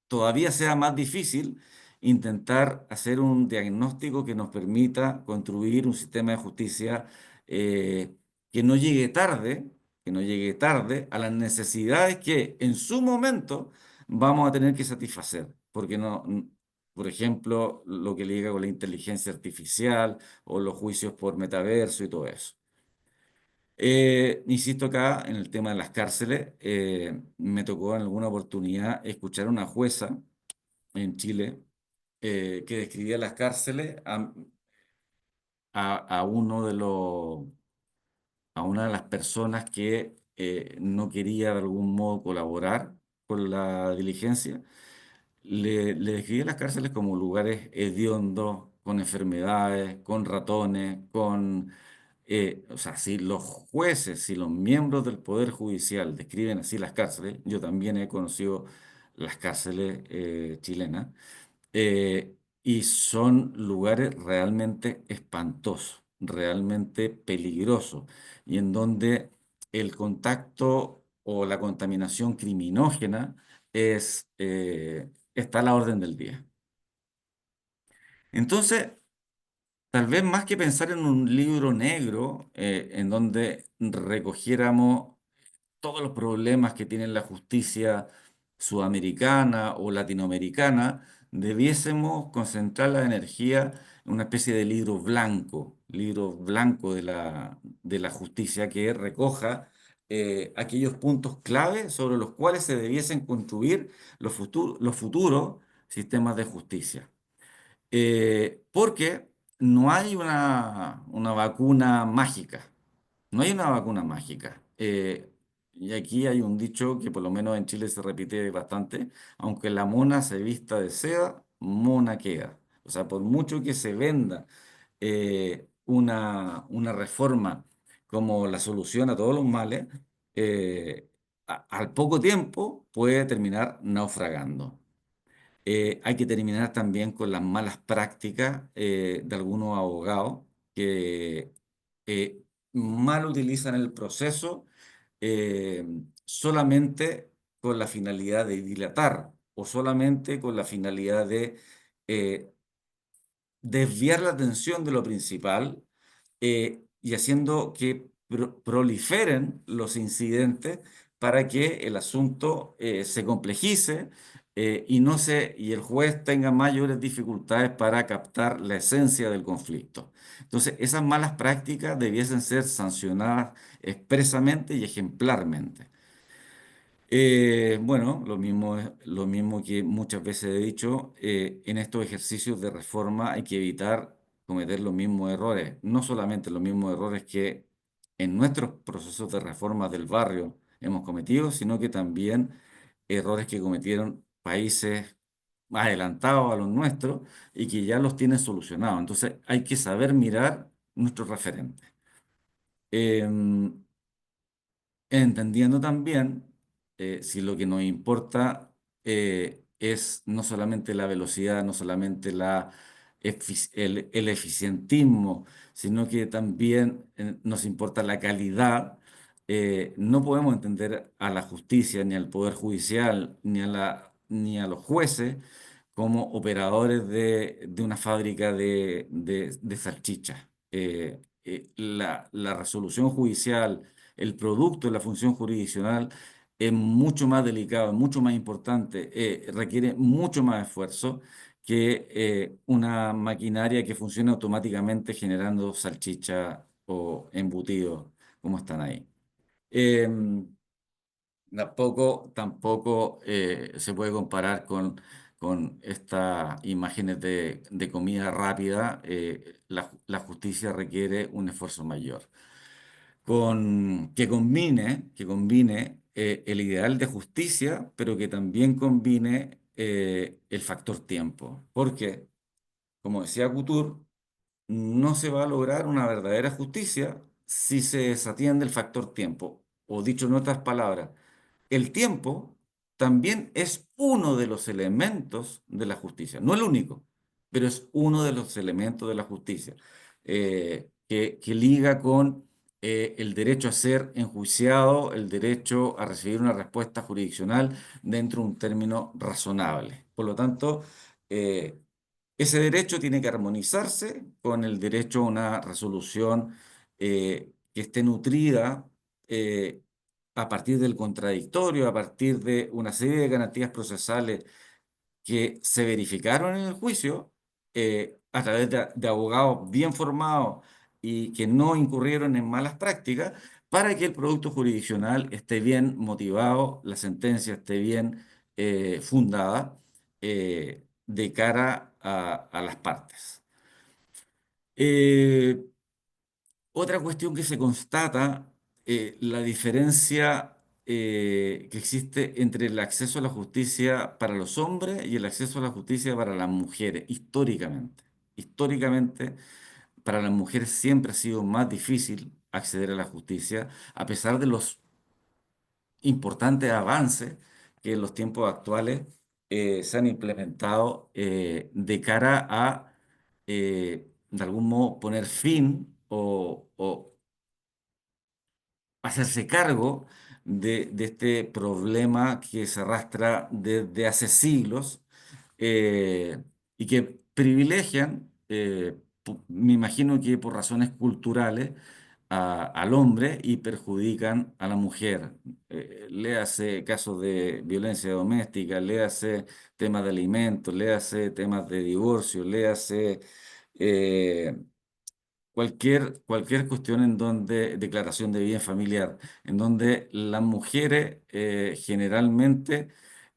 todavía sea más difícil intentar hacer un diagnóstico que nos permita construir un sistema de justicia eh, que no llegue tarde, que no llegue tarde a las necesidades que en su momento vamos a tener que satisfacer. Porque por ejemplo, lo que liga con la inteligencia artificial o los juicios por metaverso y todo eso. Insisto acá en el tema de las cárceles. Me tocó en alguna oportunidad escuchar a una jueza en Chile que describía las cárceles a uno de a una de las personas que no quería de algún modo colaborar con la diligencia. Le describía las cárceles como lugares hediondos, con enfermedades, con ratones, o sea, si los jueces, si los miembros del Poder Judicial describen así las cárceles, yo también he conocido las cárceles chilenas, y son lugares realmente espantosos, realmente peligrosos, y en donde el contacto o la contaminación criminógena está a la orden del día. Entonces, tal vez más que pensar en un libro negro en donde recogiéramos todos los problemas que tiene la justicia sudamericana o latinoamericana, debiésemos concentrar la energía en una especie de libro blanco de la justicia que recoja aquellos puntos clave sobre los cuales se debiesen construir los futuros sistemas de justicia. Porque no hay una vacuna mágica. No hay una vacuna mágica. Y aquí hay un dicho que por lo menos en Chile se repite bastante, aunque la mona se vista de seda, mona queda. O sea, por mucho que se venda una reforma como la solución a todos los males, al poco tiempo puede terminar naufragando. Hay que terminar también con las malas prácticas de algunos abogados que eh, mal utilizan el proceso eh, solamente con la finalidad de dilatar o solamente con la finalidad de eh, desviar la atención de lo principal y haciendo que proliferen los incidentes para que el asunto se complejice y el juez tenga mayores dificultades para captar la esencia del conflicto. Entonces, esas malas prácticas debiesen ser sancionadas expresamente y ejemplarmente. Bueno, lo mismo que muchas veces he dicho, en estos ejercicios de reforma hay que evitar cometer los mismos errores, no solamente los mismos errores que en nuestros procesos de reforma del barrio hemos cometido, sino que también errores que cometieron países más adelantados a los nuestros y que ya los tienen solucionados. Entonces hay que saber mirar nuestros referentes. Em, Entendiendo también si lo que nos importa es no solamente la velocidad, no solamente el eficientismo, sino que también nos importa la calidad, no podemos entender a la justicia, ni al Poder Judicial, ni a los jueces como operadores de una fábrica de salchichas. La resolución judicial, el producto de la función jurisdiccional es mucho más delicado, es mucho más importante, requiere mucho más esfuerzo que una maquinaria que funcione automáticamente generando salchicha o embutidos como están ahí. Em, tampoco se puede comparar con estas imágenes de comida rápida. La justicia requiere un esfuerzo mayor que combine el ideal de justicia, pero que también combine el factor tiempo. Porque, como decía Couture, no se va a lograr una verdadera justicia si se desatiende el factor tiempo. O dicho en otras palabras, el tiempo también es uno de los elementos de la justicia. No el único, pero es uno de los elementos de la justicia que liga con el derecho a ser enjuiciado, el derecho a recibir una respuesta jurisdiccional dentro de un término razonable. Por lo tanto, eh, ese derecho tiene que armonizarse con el derecho a una resolución que esté nutrida a partir del contradictorio, a partir de una serie de garantías procesales que se verificaron en el juicio a través de abogados bien formados y que no incurrieron en malas prácticas, para que el producto jurisdiccional esté bien motivado, la sentencia esté bien fundada de cara a las partes. Eh, Otra cuestión que se constata, la diferencia que existe entre el acceso a la justicia para los hombres y el acceso a la justicia para las mujeres, históricamente. Históricamente, para las mujeres siempre ha sido más difícil acceder a la justicia, a pesar de los importantes avances que en los tiempos actuales se han implementado de cara a, de algún modo, poner fin o hacerse cargo de este problema que se arrastra desde hace siglos y que privilegian, me imagino que por razones culturales, al hombre y perjudican a la mujer. Léase casos de violencia doméstica, léase temas de alimentos, léase temas de divorcio, léase eh, cualquier cuestión en donde, declaración de bien familiar, en donde las mujeres generalmente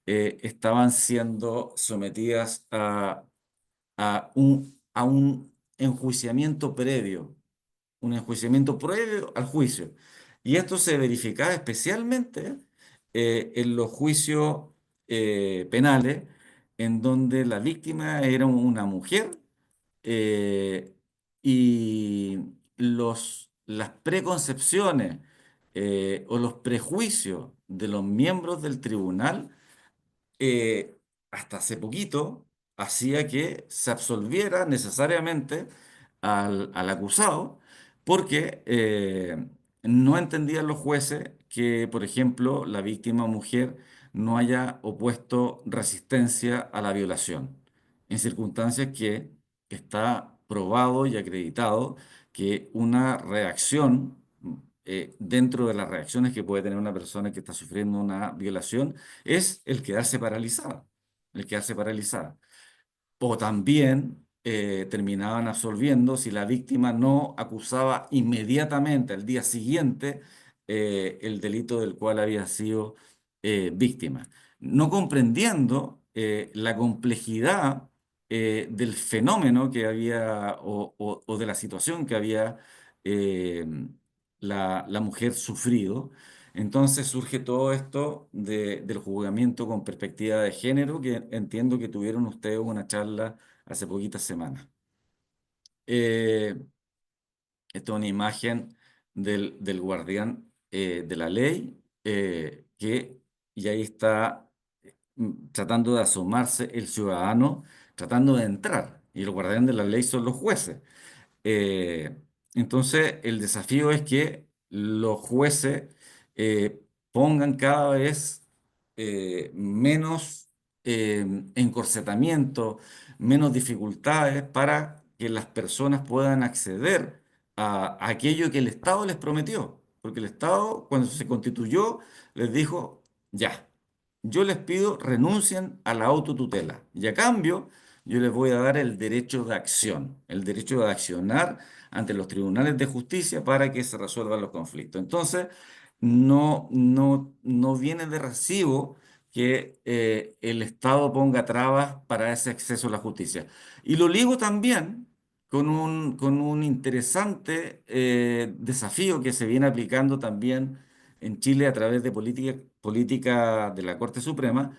estaban siendo sometidas a un enjuiciamiento previo al juicio. Y esto se verificaba especialmente en los juicios penales, en donde la víctima era una mujer eh, y las preconcepciones o los prejuicios de los miembros del tribunal eh, hasta hace poquito hacía que se absolviera necesariamente al acusado porque no entendían los jueces que, por ejemplo, la víctima mujer no haya opuesto resistencia a la violación, en circunstancias que está probado y acreditado que una reacción, dentro de las reacciones que puede tener una persona que está sufriendo una violación, es el quedarse paralizada, el quedarse paralizada. O también terminaban absolviendo si la víctima no acusaba inmediatamente al día siguiente el delito del cual había sido víctima. No comprendiendo la complejidad del fenómeno que había o de la situación que había eh, la mujer sufrido. Entonces surge todo esto del juzgamiento con perspectiva de género, que entiendo que tuvieron ustedes una charla hace poquitas semanas. Eh, Esta es una imagen del guardián de la ley, y ahí está tratando de asomarse el ciudadano, tratando de entrar, y el guardián de la ley son los jueces. Eh, entonces, el desafío es que los jueces pongan cada vez menos encorsetamiento, menos dificultades para que las personas puedan acceder a aquello que el Estado les prometió. Porque el Estado, cuando se constituyó, les dijo, ya, yo les pido renuncien a la autotutela y a cambio yo les voy a dar el derecho de acción, el derecho de accionar ante los tribunales de justicia para que se resuelvan los conflictos. Entonces, no viene de recibo que el Estado ponga trabas para ese acceso a la justicia. Y lo ligo también con un interesante desafío que se viene aplicando también en Chile a través de política de la Corte Suprema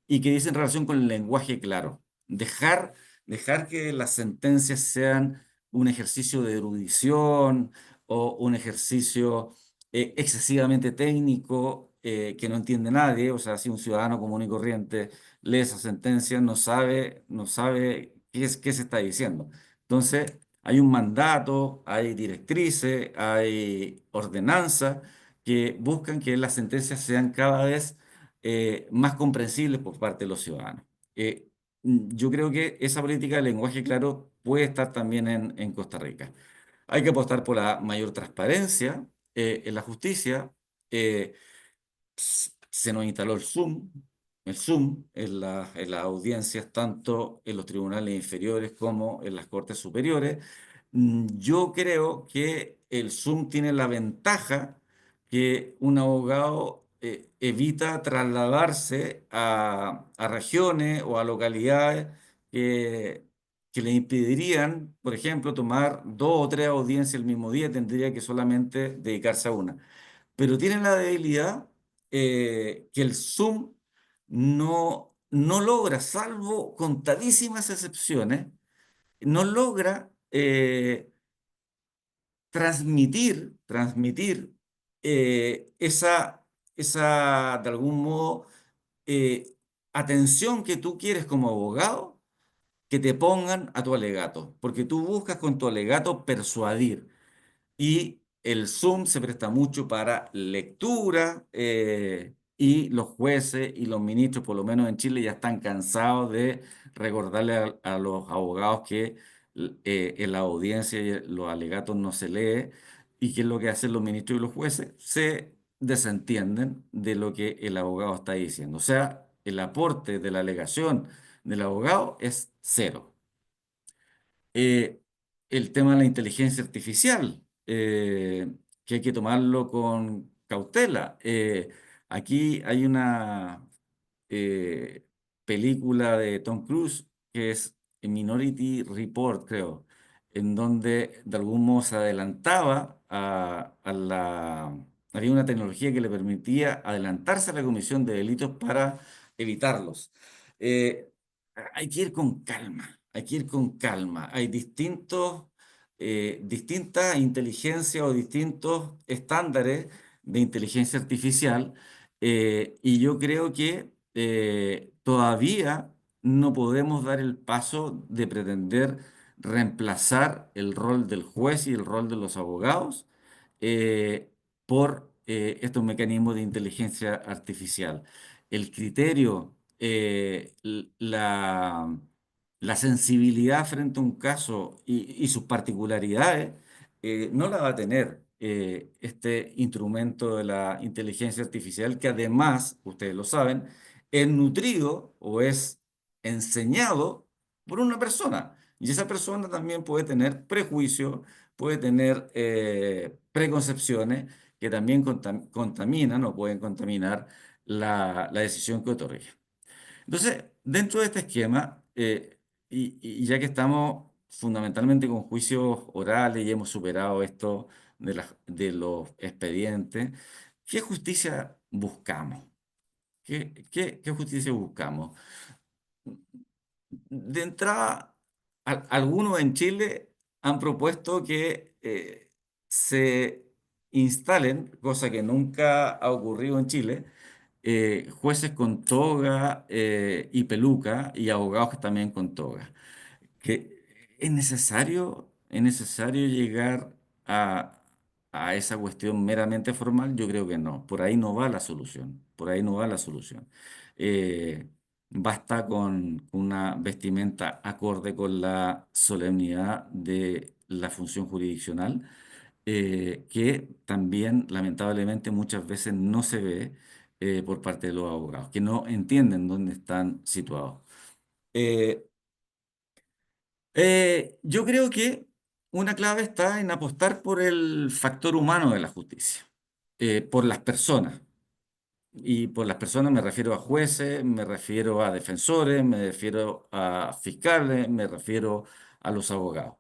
y que dice en relación con el lenguaje claro. Dejar que las sentencias sean un ejercicio de erudición o un ejercicio excesivamente técnico que no entiende nadie. O sea, si un ciudadano común y corriente lee esa sentencia, no sabe qué se está diciendo. Entonces, hay un mandato, hay directrices, hay ordenanzas que buscan que las sentencias sean cada vez más comprensibles por parte de los ciudadanos. Eh, yo creo que esa política de lenguaje claro puede estar también en Costa Rica. Hay que apostar por la mayor transparencia en la justicia. eh, Se nos instaló el Zoom en las audiencias, tanto en los tribunales inferiores como en las cortes superiores. Yo creo que el Zoom tiene la ventaja que un abogado evita trasladarse a regiones o a localidades que, que le impedirían, por ejemplo, tomar 2 o 3 audiencias el mismo día, tendría que solamente dedicarse a una. Pero tiene la debilidad que el Zoom no logra, salvo contadísimas excepciones, no logra transmitir esa, de algún modo, eh, atención que tú quieres como abogado, que te pongan a tu alegato, porque tú buscas con tu alegato persuadir. Y el Zoom se presta mucho para lectura y los jueces y los ministros, por lo menos en Chile, ya están cansados de recordarle a los abogados que en la audiencia y los alegatos no se lee. ¿Y qué es lo que hacen los ministros y los jueces? Se desentienden de lo que el abogado está diciendo. O sea, el aporte de la alegación del abogado es cero. Eh, el tema de la inteligencia artificial, que hay que tomarlo con cautela. Aquí hay una eh, película de Tom Cruise que es Minority Report, creo, en donde de algún modo se adelantaba a la... Había una tecnología que le permitía adelantarse a la comisión de delitos para evitarlos. Eh, Hay que ir con calma, hay que ir con calma. Hay distintas inteligencias o distintos estándares de inteligencia artificial, y yo creo que todavía no podemos dar el paso de pretender reemplazar el rol del juez y el rol de los abogados por estos mecanismos de inteligencia artificial. El criterio, la sensibilidad frente a un caso y sus particularidades, no la va a tener este instrumento de la inteligencia artificial, que además, ustedes lo saben, es nutrido o es enseñado por una persona. Y esa persona también puede tener prejuicios, puede tener preconcepciones que también contaminan o pueden contaminar la decisión que otorgue. Entonces, dentro de este esquema, y ya que estamos fundamentalmente con juicios orales y hemos superado esto de los expedientes, ¿qué justicia buscamos? ¿Qué justicia buscamos? De entrada, algunos en Chile han propuesto que se instalen, cosa que nunca ha ocurrido en Chile, jueces con toga y peluca y abogados que también con toga. ¿Que es necesario llegar a, a esa cuestión meramente formal? Yo creo que no. Por ahí no va la solución. Por ahí no va la solución. Eh, Basta con una vestimenta acorde con la solemnidad de la función jurisdiccional, que también lamentablemente muchas veces no se ve por parte de los abogados, que no entienden dónde están situados. Eh, yo creo que una clave está en apostar por el factor humano de la justicia, por las personas. Y por las personas me refiero a jueces, me refiero a defensores, me refiero a fiscales, me refiero a los abogados.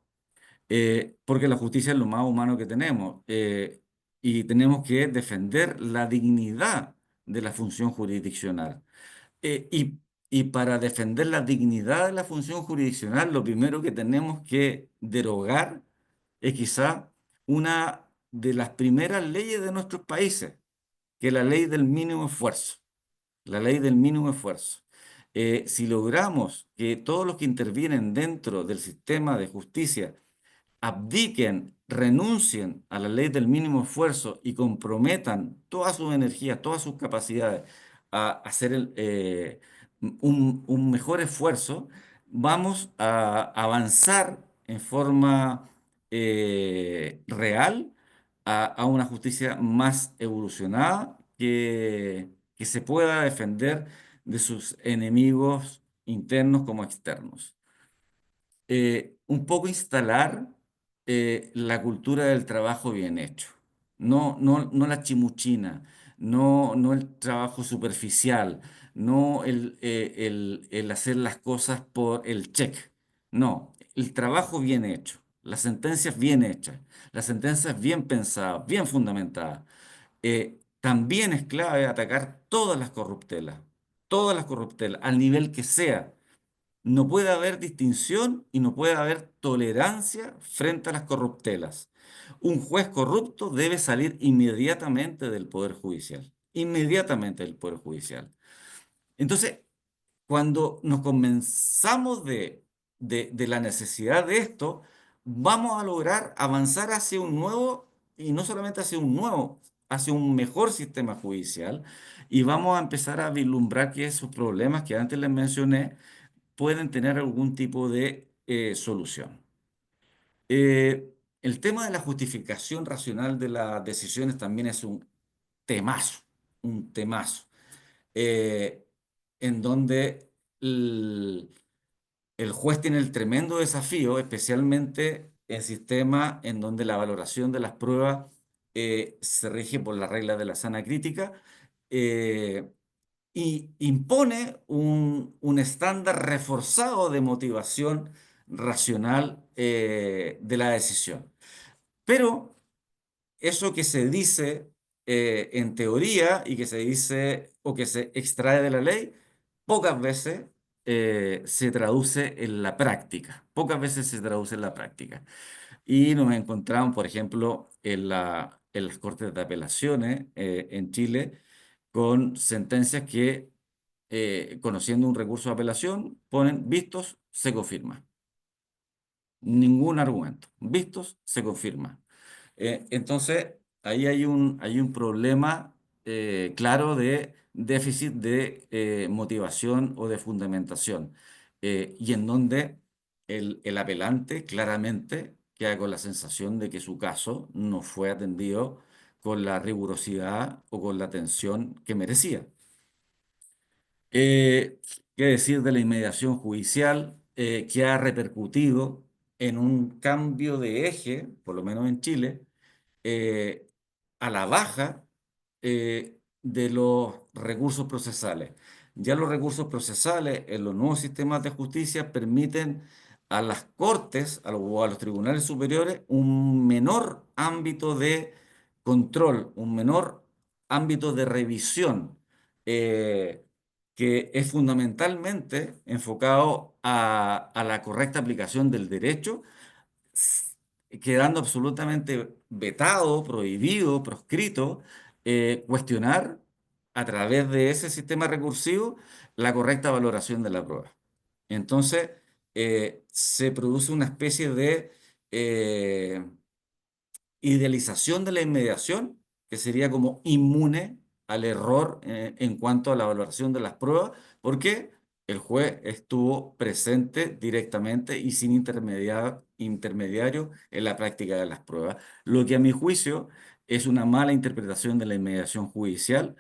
Porque la justicia es lo más humano que tenemos, y tenemos que defender la dignidad de la función jurisdiccional. Eh, y, y para defender la dignidad de la función jurisdiccional, lo primero que tenemos que derogar es quizá una de las primeras leyes de nuestros países, que es la ley del mínimo esfuerzo. La ley del mínimo esfuerzo. Si logramos que todos los que intervienen dentro del sistema de justicia abdiquen, renuncien a la ley del mínimo esfuerzo y comprometan todas sus energías, todas sus capacidades a hacer un mejor esfuerzo, vamos a avanzar en forma real a una justicia más evolucionada que se pueda defender de sus enemigos internos como externos. Un poco instalar la cultura del trabajo bien hecho, no la chimuchina, no el trabajo superficial, no el hacer las cosas por el check, no, el trabajo bien hecho, las sentencias bien hechas, las sentencias bien pensadas, bien fundamentadas. También es clave atacar todas las corruptelas, al nivel que sea. No puede haber distinción y no puede haber tolerancia frente a las corruptelas. Un juez corrupto debe salir inmediatamente del Poder Judicial, inmediatamente del Poder Judicial. Entonces, cuando nos convenzamos de la necesidad de esto, vamos a lograr avanzar hacia un nuevo, y no solamente hacia un nuevo, hacia un mejor sistema judicial y vamos a empezar a vislumbrar que esos problemas que antes les mencioné pueden tener algún tipo de solución. El tema de la justificación racional de las decisiones también es temazo, un temazo, eh, en donde el juez tiene el tremendo desafío, especialmente en sistemas en donde la valoración de las pruebas se rige por las reglas de la sana crítica, eh, y impone un estándar reforzado de motivación racional de la decisión. Pero eso que se dice en teoría y que se dice o que se extrae de la ley, pocas veces se traduce en la práctica. Pocas veces se traduce en la práctica. Y nos encontramos, por ejemplo, en las Cortes de Apelaciones en Chile con sentencias que, conociendo un recurso de apelación, ponen vistos, se confirma. Ningún argumento. Vistos, se confirma. Entonces, ahí hay un problema claro de déficit de motivación o de fundamentación, y en donde el apelante claramente queda con la sensación de que su caso no fue atendido con la rigurosidad o con la atención que merecía. Eh, ¿Qué decir de la inmediación judicial que ha repercutido en un cambio de eje, por lo menos en Chile, eh, a la baja de los recursos procesales? Ya los recursos procesales en los nuevos sistemas de justicia permiten a las cortes o a los tribunales superiores un menor ámbito de control, un menor ámbito de revisión. eh, que es fundamentalmente enfocado a la correcta aplicación del derecho, s- quedando absolutamente vetado, prohibido, proscrito, cuestionar a través de ese sistema recursivo la correcta valoración de la prueba. Entonces, se produce una especie de eh, idealización de la inmediación, que sería como inmune al error en cuanto a la valoración de las pruebas, porque el juez estuvo presente directamente y sin intermediario en la práctica de las pruebas, lo que a mi juicio es una mala interpretación de la inmediación judicial,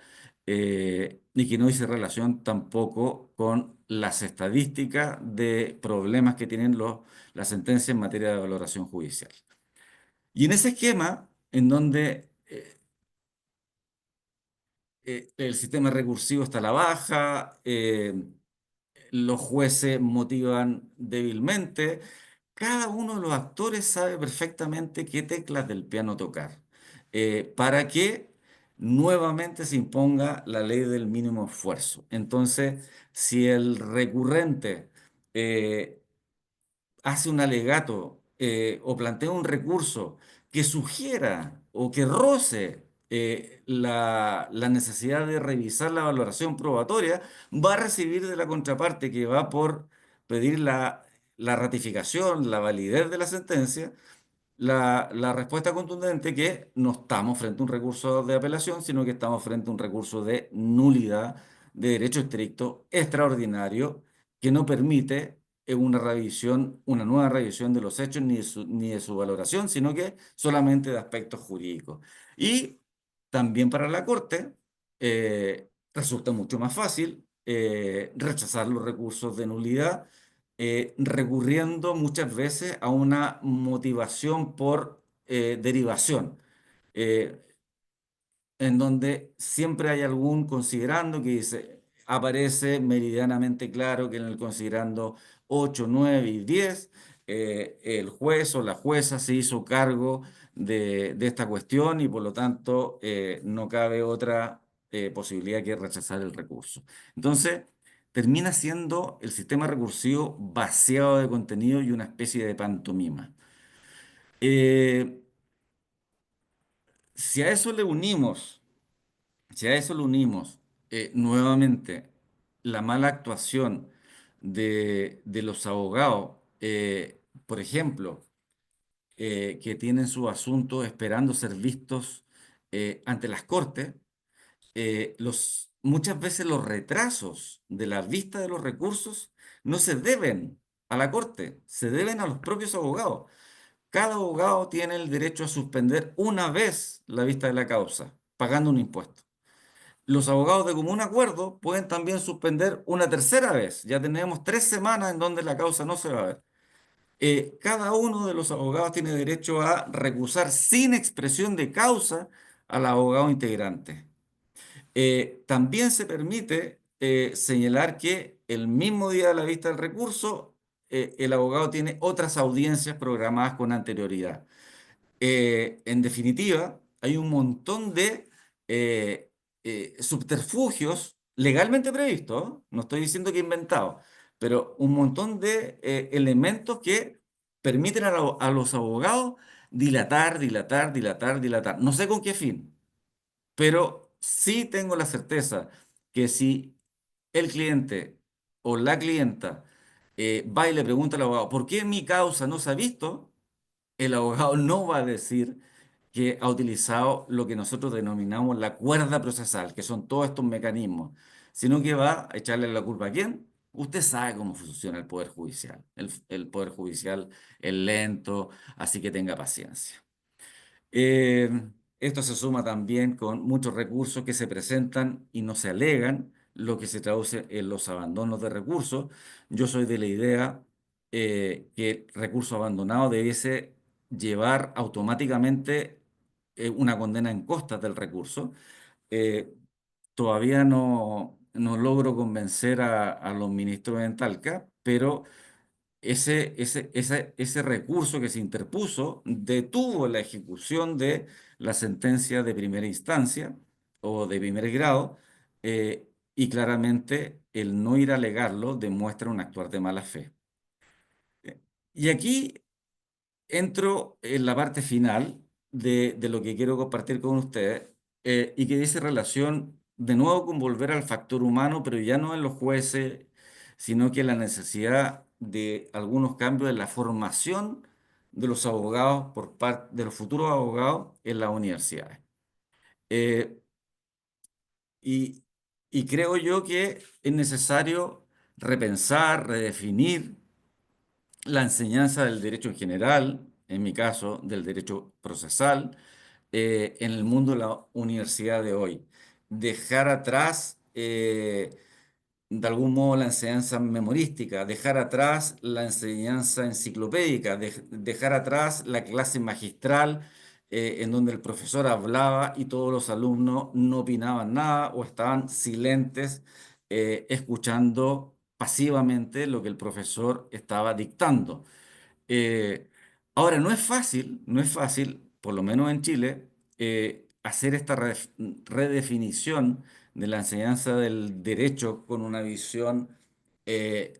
y que no dice relación tampoco con las estadísticas de problemas que tienen las sentencias en materia de valoración judicial. Y en ese esquema, en donde el sistema recursivo está a la baja, los jueces motivan débilmente, cada uno de los actores sabe perfectamente qué teclas del piano tocar, para que nuevamente se imponga la ley del mínimo esfuerzo. Entonces, si el recurrente eh, hace un alegato o plantea un recurso que sugiera o que roce la necesidad de revisar la valoración probatoria, va a recibir de la contraparte que va por pedir la ratificación, la validez de la sentencia, la respuesta contundente que no estamos frente a un recurso de apelación, sino que estamos frente a un recurso de nulidad de derecho estricto extraordinario que no permite una revisión, una nueva revisión de los hechos ni de su valoración, sino que solamente de aspectos jurídicos. Y también para la Corte resulta mucho más fácil rechazar los recursos de nulidad, recurriendo muchas veces a una motivación por derivación, eh, en donde siempre hay algún considerando que dice, aparece meridianamente claro que en el considerando 8, 9 y 10 el juez o la jueza se hizo cargo de esta cuestión y por lo tanto no cabe otra posibilidad que rechazar el recurso. Entonces, termina siendo el sistema recursivo vaciado de contenido y una especie de pantomima. Eh, si a eso le unimos Si a eso le unimos nuevamente la mala actuación de los abogados, por ejemplo, que tienen sus asuntos esperando ser vistos ante las cortes, muchas veces los retrasos de la vista de los recursos no se deben a la corte, se deben a los propios abogados. Cada abogado tiene el derecho a suspender una vez la vista de la causa, pagando un impuesto. Los abogados de común acuerdo pueden también suspender una tercera vez. Ya tenemos 3 semanas en donde la causa no se va a ver. Cada uno de los abogados tiene derecho a recusar sin expresión de causa al abogado integrante. También se permite señalar que el mismo día de la vista del recurso, el abogado tiene otras audiencias programadas con anterioridad. En definitiva, hay un montón de eh, subterfugios legalmente previstos, ¿no? No estoy diciendo que inventados, pero un montón de elementos que permiten a los abogados dilatar, dilatar, dilatar, dilatar. No sé con qué fin, pero sí tengo la certeza que si el cliente o la clienta va y le pregunta al abogado, ¿por qué mi causa no se ha visto? El abogado no va a decir que ha utilizado lo que nosotros denominamos la cuerda procesal, que son todos estos mecanismos, sino que va a echarle la culpa a quién. Usted sabe cómo funciona el Poder Judicial. El Poder Judicial es lento, así que tenga paciencia. Eh, Esto se suma también con muchos recursos que se presentan y no se alegan, lo que se traduce en los abandonos de recursos. Yo soy de la idea que el recurso abandonado debiese llevar automáticamente una condena en costas del recurso. Eh, Todavía no logro convencer a los ministros en Talca, pero ese recurso que se interpuso detuvo la ejecución de la sentencia de primera instancia o de primer grado, y claramente el no ir a alegarlo demuestra un actuar de mala fe. Y aquí entro en la parte final de lo que quiero compartir con ustedes, y que dice relación de nuevo con volver al factor humano, pero ya no en los jueces, sino que la necesidad de algunos cambios en la formación de los abogados por parte de los futuros abogados en las universidades. Eh, y, y creo yo que es necesario repensar, redefinir la enseñanza del derecho en general, en mi caso, del derecho procesal, en el mundo de la universidad de hoy. Dejar atrás, de algún modo, la enseñanza memorística, dejar atrás la enseñanza enciclopédica, dejar atrás la clase magistral, en donde el profesor hablaba y todos los alumnos no opinaban nada o estaban silentes, escuchando pasivamente lo que el profesor estaba dictando. Eh, Ahora, no es fácil, por lo menos en Chile, hacer esta redefinición de la enseñanza del derecho con una visión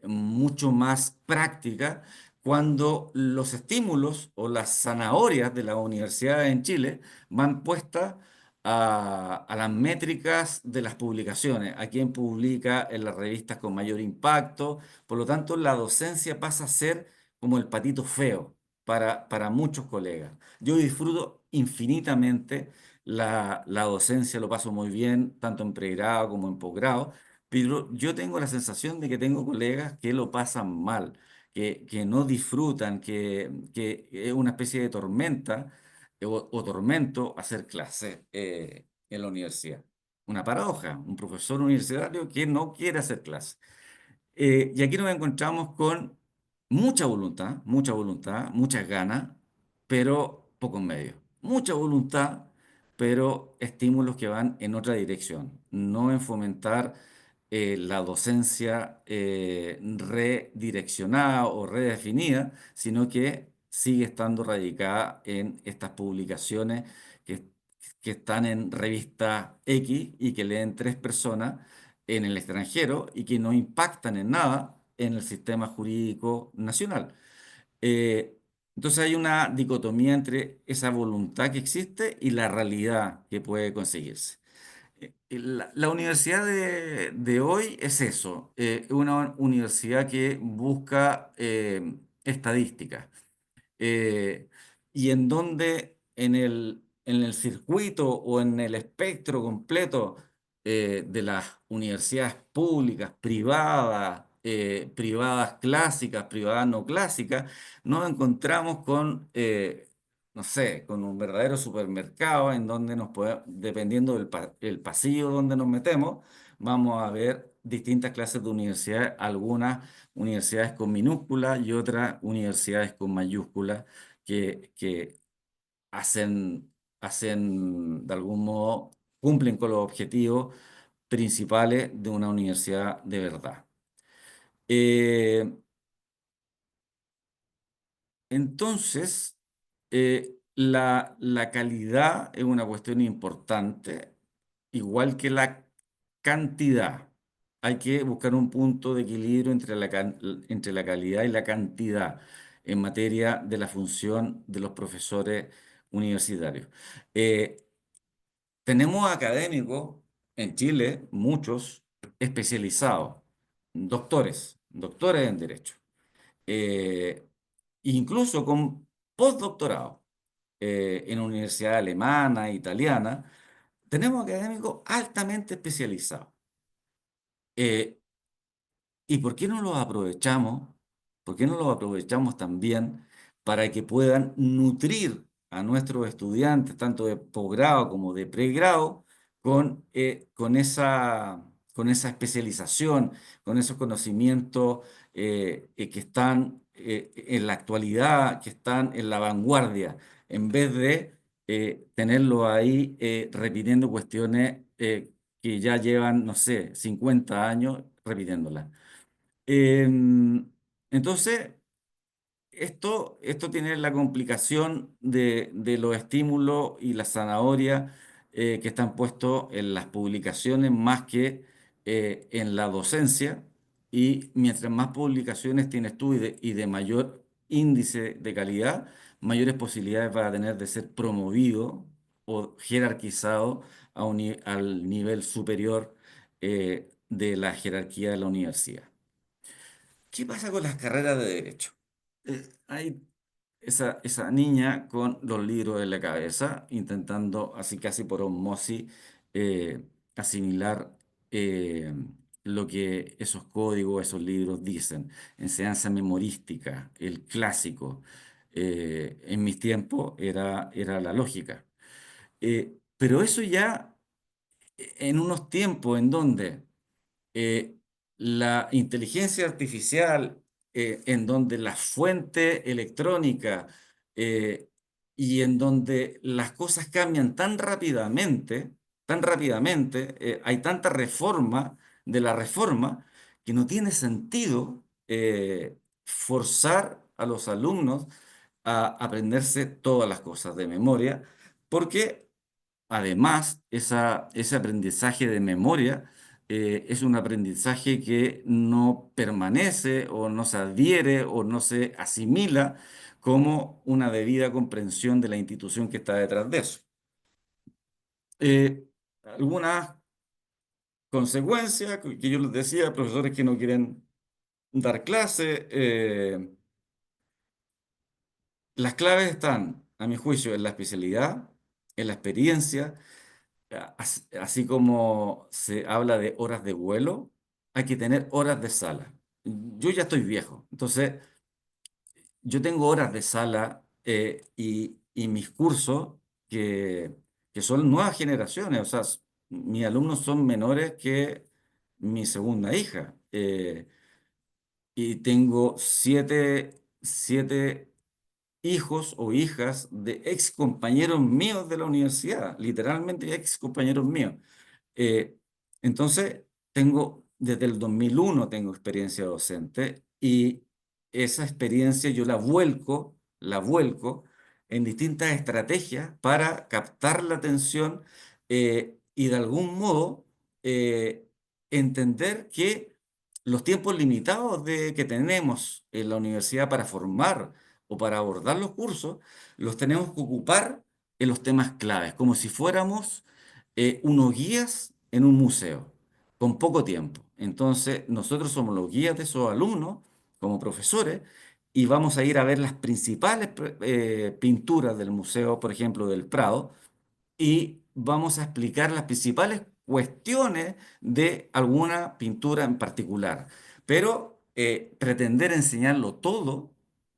mucho más práctica, cuando los estímulos o las zanahorias de la universidad en Chile van puestas a las métricas de las publicaciones, a quién publica en las revistas con mayor impacto. Por lo tanto, la docencia pasa a ser como el patito feo para muchos colegas. Yo disfruto infinitamente la docencia, lo paso muy bien, tanto en pregrado como en posgrado, pero yo tengo la sensación de que tengo colegas que lo pasan mal, que no disfrutan, que es una especie de tormenta o tormento hacer clase en la universidad. Una paradoja, un profesor universitario que no quiere hacer clase. Y aquí nos encontramos con mucha voluntad, muchas ganas, pero pocos medios. Mucha voluntad, pero estímulos que van en otra dirección, no en fomentar la docencia redireccionada o redefinida, sino que sigue estando radicada en estas publicaciones que, que están en revista X y que leen 3 personas en el extranjero y que no impactan en nada en el sistema jurídico nacional. Eh, entonces hay una dicotomía entre esa voluntad que existe y la realidad que puede conseguirse. La universidad de hoy es eso, una universidad que busca estadísticas, eh, y en donde en el circuito o en el espectro completo de las universidades públicas, privadas, privadas clásicas, privadas no clásicas, nos encontramos con, no sé, con un verdadero supermercado en donde dependiendo el pasillo donde nos metemos, vamos a ver distintas clases de universidades, algunas universidades con minúsculas y otras universidades con mayúsculas que hacen, de algún modo, cumplen con los objetivos principales de una universidad de verdad. Eh, entonces, la calidad es una cuestión importante, igual que la cantidad. Hay que buscar un punto de equilibrio entre la calidad y la cantidad en materia de la función de los profesores universitarios. Eh, Tenemos académicos en Chile, muchos especializados, doctores en Derecho, eh, incluso con postdoctorado en universidad alemana, italiana. Tenemos académicos altamente especializados. Eh, ¿Y por qué no los aprovechamos? ¿Por qué no los aprovechamos también para que puedan nutrir a nuestros estudiantes, tanto de posgrado como de pregrado, con esa especialización, con esos conocimientos que están en la actualidad, que están en la vanguardia, en vez de tenerlos ahí repitiendo cuestiones que ya llevan, no sé, 50 años repitiéndolas? Entonces, esto tiene la complicación de los estímulos y la zanahoria que están puestos en las publicaciones más que en la docencia. Y mientras más publicaciones tienes tú y de mayor índice de calidad, mayores posibilidades vas a tener de ser promovido o jerarquizado al nivel superior de la jerarquía de la universidad. ¿Qué pasa con las carreras de derecho? Hay esa niña con los libros en la cabeza, intentando, así casi por osmosis, asimilar eh, lo que esos códigos, esos libros dicen. Enseñanza memorística, el clásico. En mis tiempos era la lógica. Pero eso ya en unos tiempos en donde eh, la inteligencia artificial, en donde la fuente electrónica eh, y en donde las cosas cambian tan rápidamente, hay tanta reforma de la reforma que no tiene sentido forzar a los alumnos a aprenderse todas las cosas de memoria, porque además ese aprendizaje de memoria es un aprendizaje que no permanece o no se adhiere o no se asimila como una debida comprensión de la institución que está detrás de eso. Algunas consecuencias que yo les decía, profesores que no quieren dar clase, las claves están, a mi juicio, en la especialidad, en la experiencia. Así como se habla de horas de vuelo, hay que tener horas de sala. Yo ya estoy viejo, entonces yo tengo horas de sala y mis cursos que son nuevas generaciones, o sea, mis alumnos son menores que mi segunda hija. Y tengo siete hijos o hijas de ex compañeros míos de la universidad, literalmente ex compañeros míos. Eh, entonces, desde el 2001 tengo experiencia docente y esa experiencia yo la vuelco en distintas estrategias para captar la atención y de algún modo eh, entender que los tiempos limitados que tenemos en la universidad para formar o para abordar los cursos, los tenemos que ocupar en los temas claves, como si fuéramos unos guías en un museo, con poco tiempo. Entonces, nosotros somos los guías de esos alumnos, como profesores, y vamos a ir a ver las principales pinturas del museo, por ejemplo, del Prado, y vamos a explicar las principales cuestiones de alguna pintura en particular. Pero pretender enseñarlo todo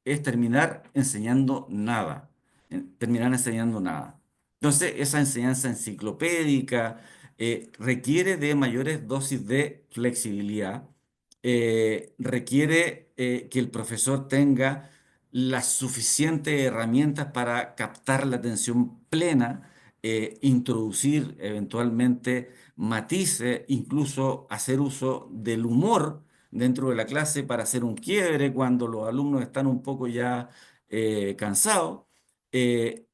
es terminar enseñando nada, terminar enseñando nada. Entonces, esa enseñanza enciclopédica requiere de mayores dosis de flexibilidad, requiere que el profesor tenga las suficientes herramientas para captar la atención plena, introducir eventualmente matices, incluso hacer uso del humor dentro de la clase para hacer un quiebre cuando los alumnos están un poco ya cansados. Eh,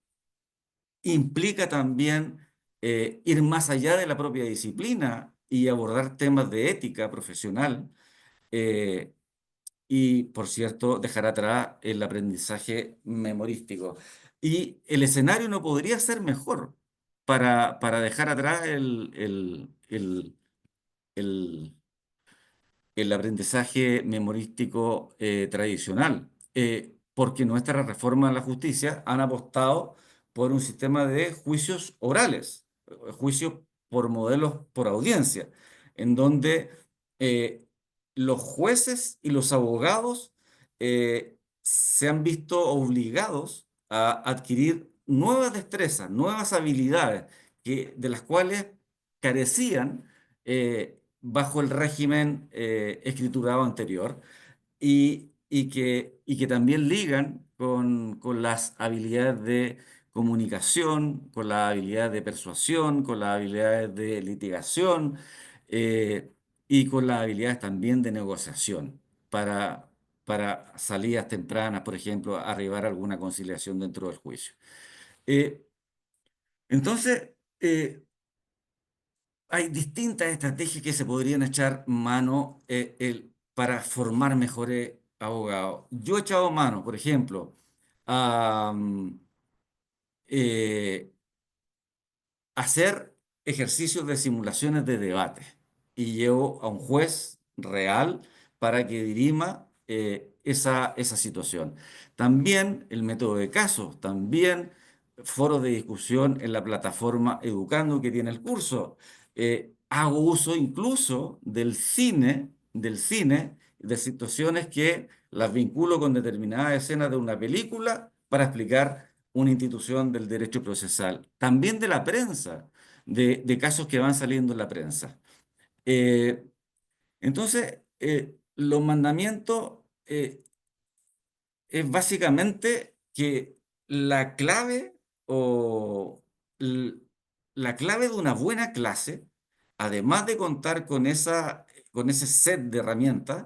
Implica también ir más allá de la propia disciplina y abordar temas de ética profesional. eh, y, por cierto, dejar atrás el aprendizaje memorístico. Y el escenario no podría ser mejor para dejar atrás el, el aprendizaje memorístico tradicional, porque nuestras reformas a la justicia han apostado por un sistema de juicios orales, juicios por modelos por audiencia, en donde eh, los jueces y los abogados se han visto obligados a adquirir nuevas destrezas, nuevas habilidades de las cuales carecían bajo el régimen escriturado anterior y que también ligan con las habilidades de comunicación, con las habilidades de persuasión, con las habilidades de litigación eh, y con las habilidades también de negociación para, para salidas tempranas, por ejemplo, arribar a alguna conciliación dentro del juicio. Eh, entonces, hay distintas estrategias que se podrían echar mano para formar mejores abogados. Yo he echado mano, por ejemplo, a eh, hacer ejercicios de simulaciones de debate y llevo a un juez real para que dirima esa situación. También el método de casos, también foros de discusión en la plataforma Educando que tiene el curso. Hago uso incluso del cine, de situaciones que las vinculo con determinadas escenas de una película para explicar una institución del derecho procesal, también de la prensa, de casos que van saliendo en la prensa. Eh, entonces, los mandamientos es básicamente que la clave o l- la clave de una buena clase, además de contar con ese set de herramientas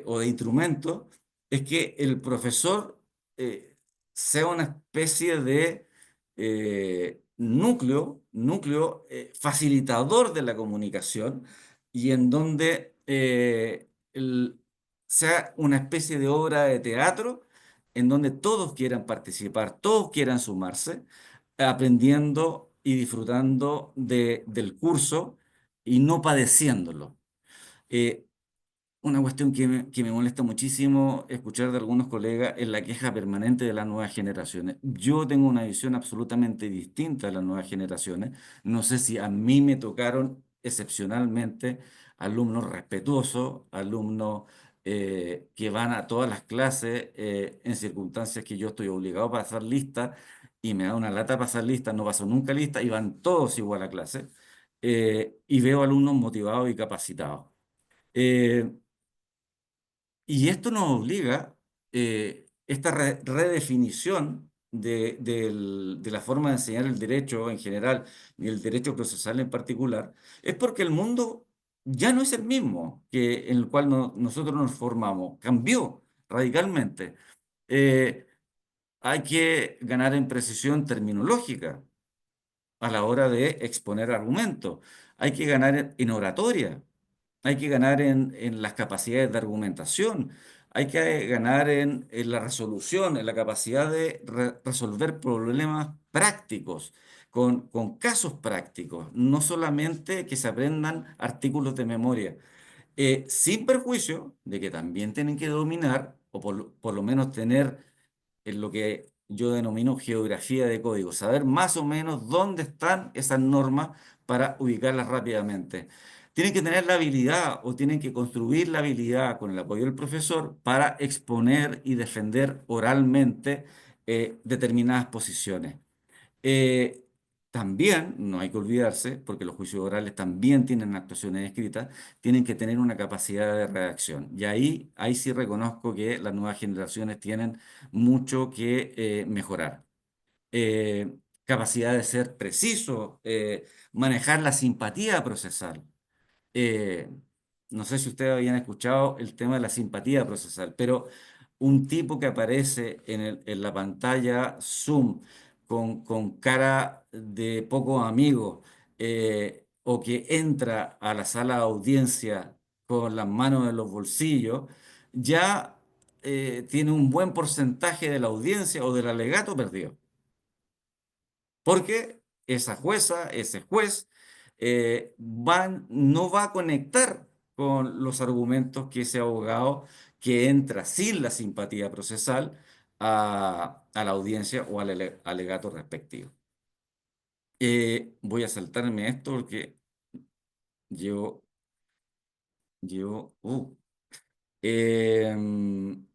o de instrumentos, es que el profesor eh, sea una especie de núcleo facilitador de la comunicación y en donde sea una especie de obra de teatro en donde todos quieran participar, todos quieran sumarse, aprendiendo y disfrutando del curso y no padeciéndolo. Eh, una cuestión que me molesta muchísimo escuchar de algunos colegas es la queja permanente de las nuevas generaciones. Yo tengo una visión absolutamente distinta de las nuevas generaciones. No sé si a mí me tocaron excepcionalmente alumnos respetuosos, alumnos que van a todas las clases en circunstancias que yo estoy obligado a pasar lista y me da una lata pasar lista, no paso nunca lista y van todos igual a clase. Y veo alumnos motivados y capacitados. Eh, y esto nos obliga, esta redefinición de la forma de enseñar el derecho en general y el derecho procesal en particular, es porque el mundo ya no es el mismo que en el cual nosotros nos formamos, cambió radicalmente. Eh, Hay que ganar en precisión terminológica a la hora de exponer argumentos, hay que ganar en oratoria. Hay que ganar en las capacidades de argumentación, hay que ganar en la resolución, en la capacidad de resolver problemas prácticos, con casos prácticos, no solamente que se aprendan artículos de memoria, sin perjuicio de que también tienen que dominar, o por lo menos tener en lo que yo denomino geografía de código, saber más o menos dónde están esas normas para ubicarlas rápidamente. Tienen que tener la habilidad o tienen que construir la habilidad con el apoyo del profesor para exponer y defender oralmente determinadas posiciones. Eh, También, no hay que olvidarse, porque los juicios orales también tienen actuaciones escritas, tienen que tener una capacidad de redacción. Y ahí sí reconozco que las nuevas generaciones tienen mucho que mejorar. Capacidad de ser preciso, manejar la simpatía procesal. Eh, no sé si ustedes habían escuchado el tema de la simpatía procesal, pero un tipo que aparece en la pantalla Zoom con cara de pocos amigos o que entra a la sala de audiencia con las manos en los bolsillos, ya tiene un buen porcentaje de la audiencia o del alegato perdido. Porque esa jueza, ese juez, no va a conectar con los argumentos que ese abogado que entra sin la simpatía procesal a la audiencia o al alegato respectivo. Voy a saltarme esto porque yo, yo, em,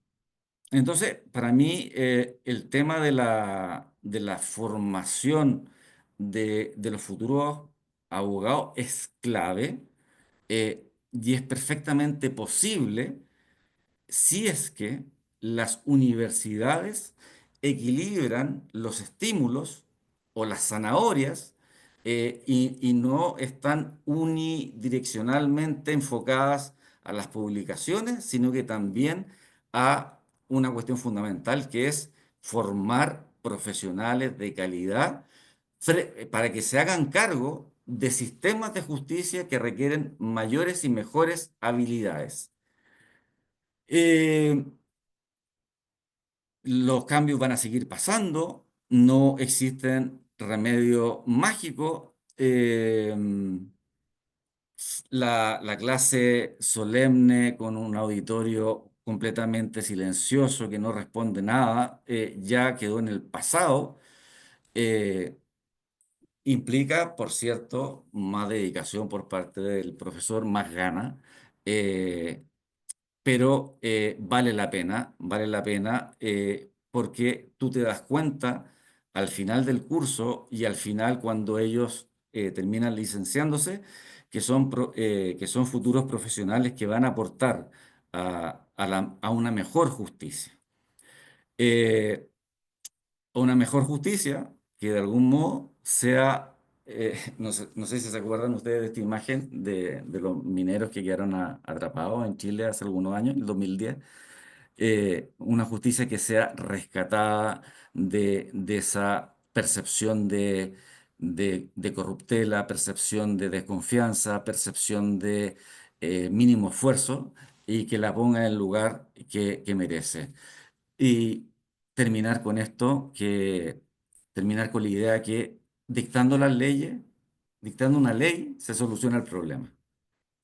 entonces, para mí, el tema de la formación de los futuros abogados es clave y es perfectamente posible si es que las universidades equilibran los estímulos o las zanahorias y no están unidireccionalmente enfocadas a las publicaciones, sino que también a una cuestión fundamental que es formar profesionales de calidad para que se hagan cargo de sistemas de justicia que requieren mayores y mejores habilidades. Eh, los cambios van a seguir pasando, no existen remedio mágico. La clase solemne con un auditorio completamente silencioso que no responde nada, ya quedó en el pasado. Eh, Implica, por cierto, más dedicación por parte del profesor, más ganas. Eh, pero vale la pena porque tú te das cuenta al final del curso y al final cuando ellos terminan licenciándose que son futuros profesionales que van a aportar a una mejor justicia. Eh, una mejor justicia que de algún modo sea, no sé si se acuerdan ustedes de esta imagen de los mineros que quedaron atrapados en Chile hace algunos años, en el 2010. Una justicia que sea rescatada de esa percepción de corruptela, percepción de desconfianza, percepción de mínimo esfuerzo y que la ponga en el lugar que merece. Y terminar con esto, terminar con la idea que dictando las leyes, dictando una ley, se soluciona el problema,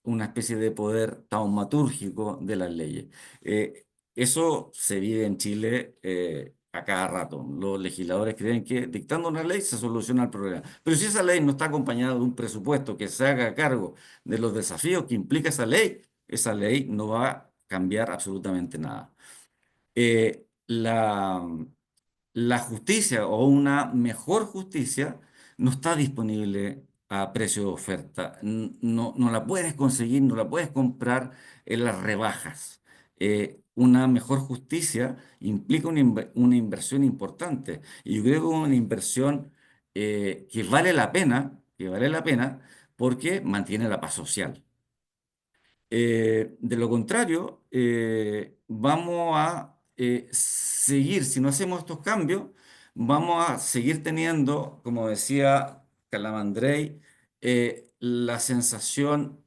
una especie de poder taumatúrgico de las leyes. Eso se vive en Chile a cada rato. Los legisladores creen que dictando una ley se soluciona el problema. Pero si esa ley no está acompañada de un presupuesto que se haga cargo de los desafíos que implica esa ley no va a cambiar absolutamente nada. La justicia o una mejor justicia no está disponible a precio de oferta. No, no la puedes conseguir, no la puedes comprar en las rebajas. Una mejor justicia implica una inversión importante. Y yo creo que una inversión que vale la pena porque mantiene la paz social. De lo contrario, vamos a seguir, si no hacemos estos cambios, vamos a seguir teniendo, como decía Calamandrei, la sensación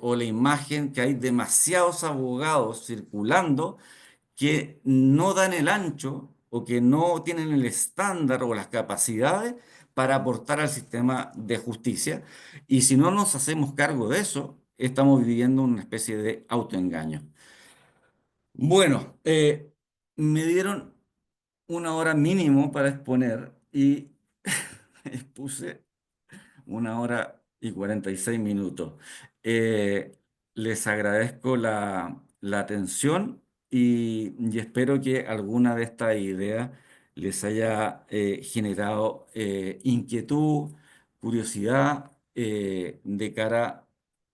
o la imagen que hay demasiados abogados circulando que no dan el ancho o que no tienen el estándar o las capacidades para aportar al sistema de justicia. Y si no nos hacemos cargo de eso, estamos viviendo una especie de autoengaño. Bueno, me dieron una hora mínimo para exponer y expuse 1 hora y 46 minutos. Eh, Les agradezco la atención y espero que alguna de estas ideas les haya generado inquietud, curiosidad de cara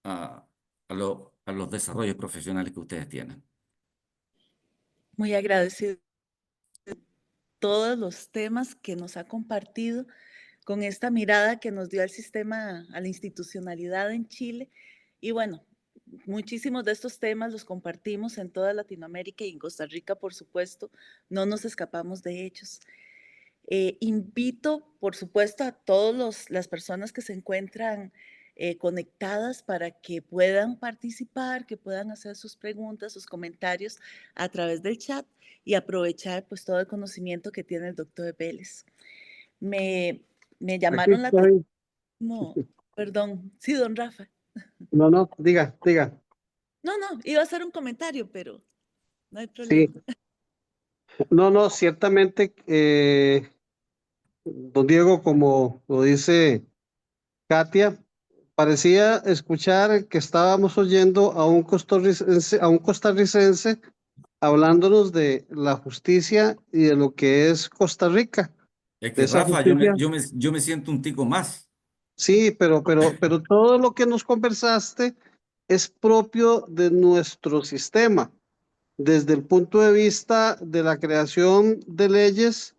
a, a los desarrollos profesionales que ustedes tienen. Muy agradecido todos los temas que nos ha compartido con esta mirada que nos dio al sistema, a la institucionalidad en Chile. Y bueno, muchísimos de estos temas los compartimos en toda Latinoamérica y en Costa Rica, por supuesto, no nos escapamos de ellos. Invito, por supuesto, a todas las personas que se encuentran conectadas para que puedan participar, que puedan hacer sus preguntas, sus comentarios a través del chat y aprovechar pues todo el conocimiento que tiene el doctor Vélez. Me, me Aquí llamaron la atención, estoy. perdón, sí, don Rafa. No, no, diga, diga. No, no, iba a hacer un comentario, pero no hay Sí, problema. no, no, ciertamente, don Diego, como lo dice Katia, parecía escuchar que estábamos oyendo a un costarricense hablándonos de la justicia y de lo que es Costa Rica, Es de que esa Rafa, justicia. yo me siento un tico más. Sí, pero todo lo que nos conversaste es propio de nuestro sistema. Desde el punto de vista de la creación de leyes,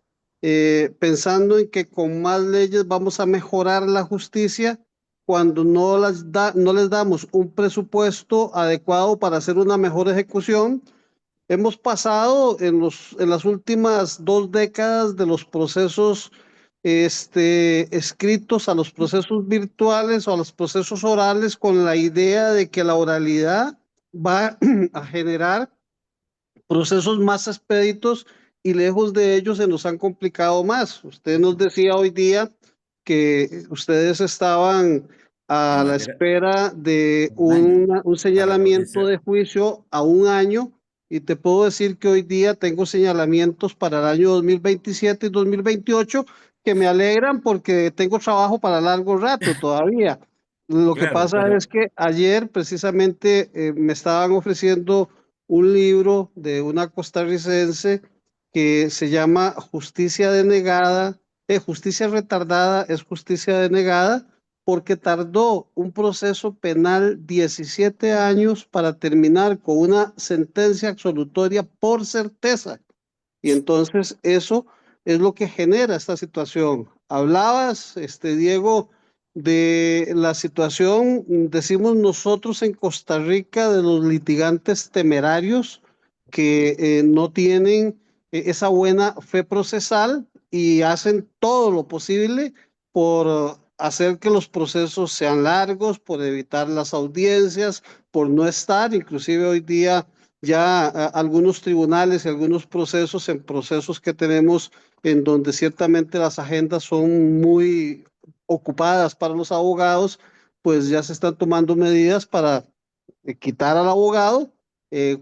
pensando en que con más leyes vamos a mejorar la justicia cuando no les damos un presupuesto adecuado para hacer una mejor ejecución. Hemos pasado en las últimas 2 décadas de los procesos escritos a los procesos virtuales o a los procesos orales con la idea de que la oralidad va a generar procesos más expeditos y lejos de ellos se nos han complicado más. Usted nos decía hoy día que ustedes estaban a Bueno, la era espera de un año un para la señalamiento audiencia. de juicio a un año y te puedo decir que hoy día tengo señalamientos para el año 2027 y 2028 que me alegran porque tengo trabajo para largo rato todavía. Lo que Claro, pasa es pero que ayer precisamente me estaban ofreciendo un libro de una costarricense que se llama Justicia Denegada, Justicia Retardada es Justicia Denegada, porque tardó un proceso penal 17 años para terminar con una sentencia absolutoria por certeza. Y entonces eso es lo que genera esta situación. Hablabas, Diego, de la situación, decimos nosotros en Costa Rica, de los litigantes temerarios que no tienen esa buena fe procesal y hacen todo lo posible por hacer que los procesos sean largos, por evitar las audiencias, por no estar, inclusive hoy día ya algunos tribunales y algunos procesos en procesos que tenemos en donde ciertamente las agendas son muy ocupadas para los abogados, pues ya se están tomando medidas para quitar al abogado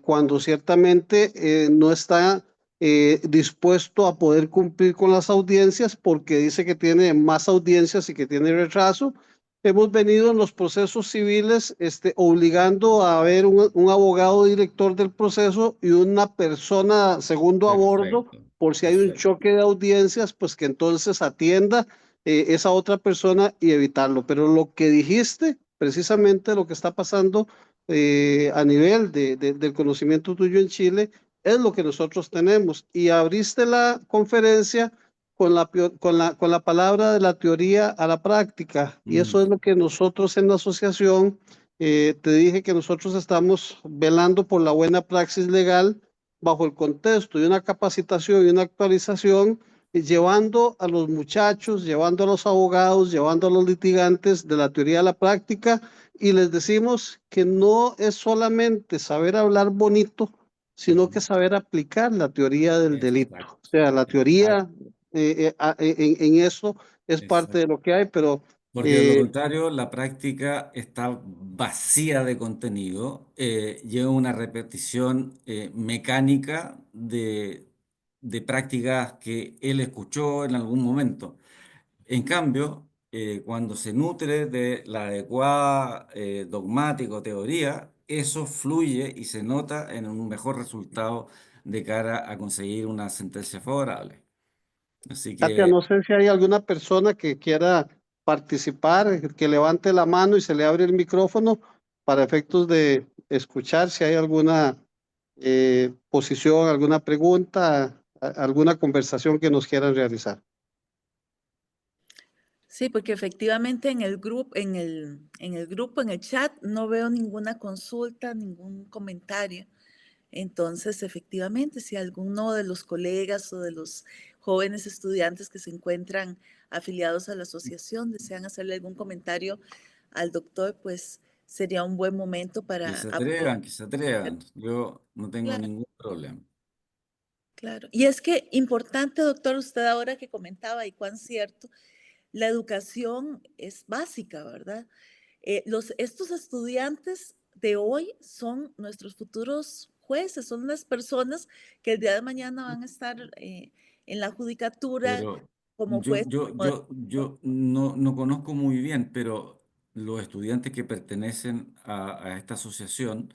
cuando ciertamente no está dispuesto a poder cumplir con las audiencias porque dice que tiene más audiencias y que tiene retraso. Hemos venido en los procesos civiles obligando a haber un abogado director del proceso y una persona segundo a bordo perfecto, por si hay un perfecto. choque de audiencias, pues que entonces atienda esa otra persona y evitarlo. Pero lo que dijiste, precisamente lo que está pasando a nivel del conocimiento tuyo en Chile, es lo que nosotros tenemos. Y abriste la conferencia con la palabra de la teoría a la práctica. Y eso Mm, es lo que nosotros en la asociación, te dije que nosotros estamos velando por la buena praxis legal bajo el contexto de una capacitación y una actualización, llevando a los muchachos, llevando a los abogados, llevando a los litigantes de la teoría a la práctica y les decimos que no es solamente saber hablar bonito, sino que ujú. saber aplicar la teoría del delito. O Exacto, sea, la exacto, teoría en eso es parte de exacto. lo que hay, pero Porque de lo eh, contrario, la práctica está vacía de contenido, lleva una repetición mecánica de prácticas que él escuchó en algún momento. En cambio, cuando se nutre de la adecuada dogmática o teoría, eso fluye y se nota en un mejor resultado de cara a conseguir una sentencia favorable. Así Katia, que, no sé si hay alguna persona que quiera participar, que levante la mano y se le abre el micrófono para efectos de escuchar si hay alguna posición, alguna pregunta, alguna conversación que nos quieran realizar. Sí, porque efectivamente en el grupo, en el chat, no veo ninguna consulta, ningún comentario. Entonces, efectivamente, si alguno de los colegas o de los jóvenes estudiantes que se encuentran afiliados a la asociación desean hacerle algún comentario al doctor, pues sería un buen momento que para se aprovechar. atrevan, que se atrevan. Yo no tengo Claro, ningún problema. claro. Y es que importante, doctor, usted ahora que comentaba y cuán cierto, la educación es básica, ¿verdad? Estos estudiantes de hoy son nuestros futuros jueces, son las personas que el día de mañana van a estar en la judicatura Pero como jueces. yo no conozco muy bien, pero los estudiantes que pertenecen a esta asociación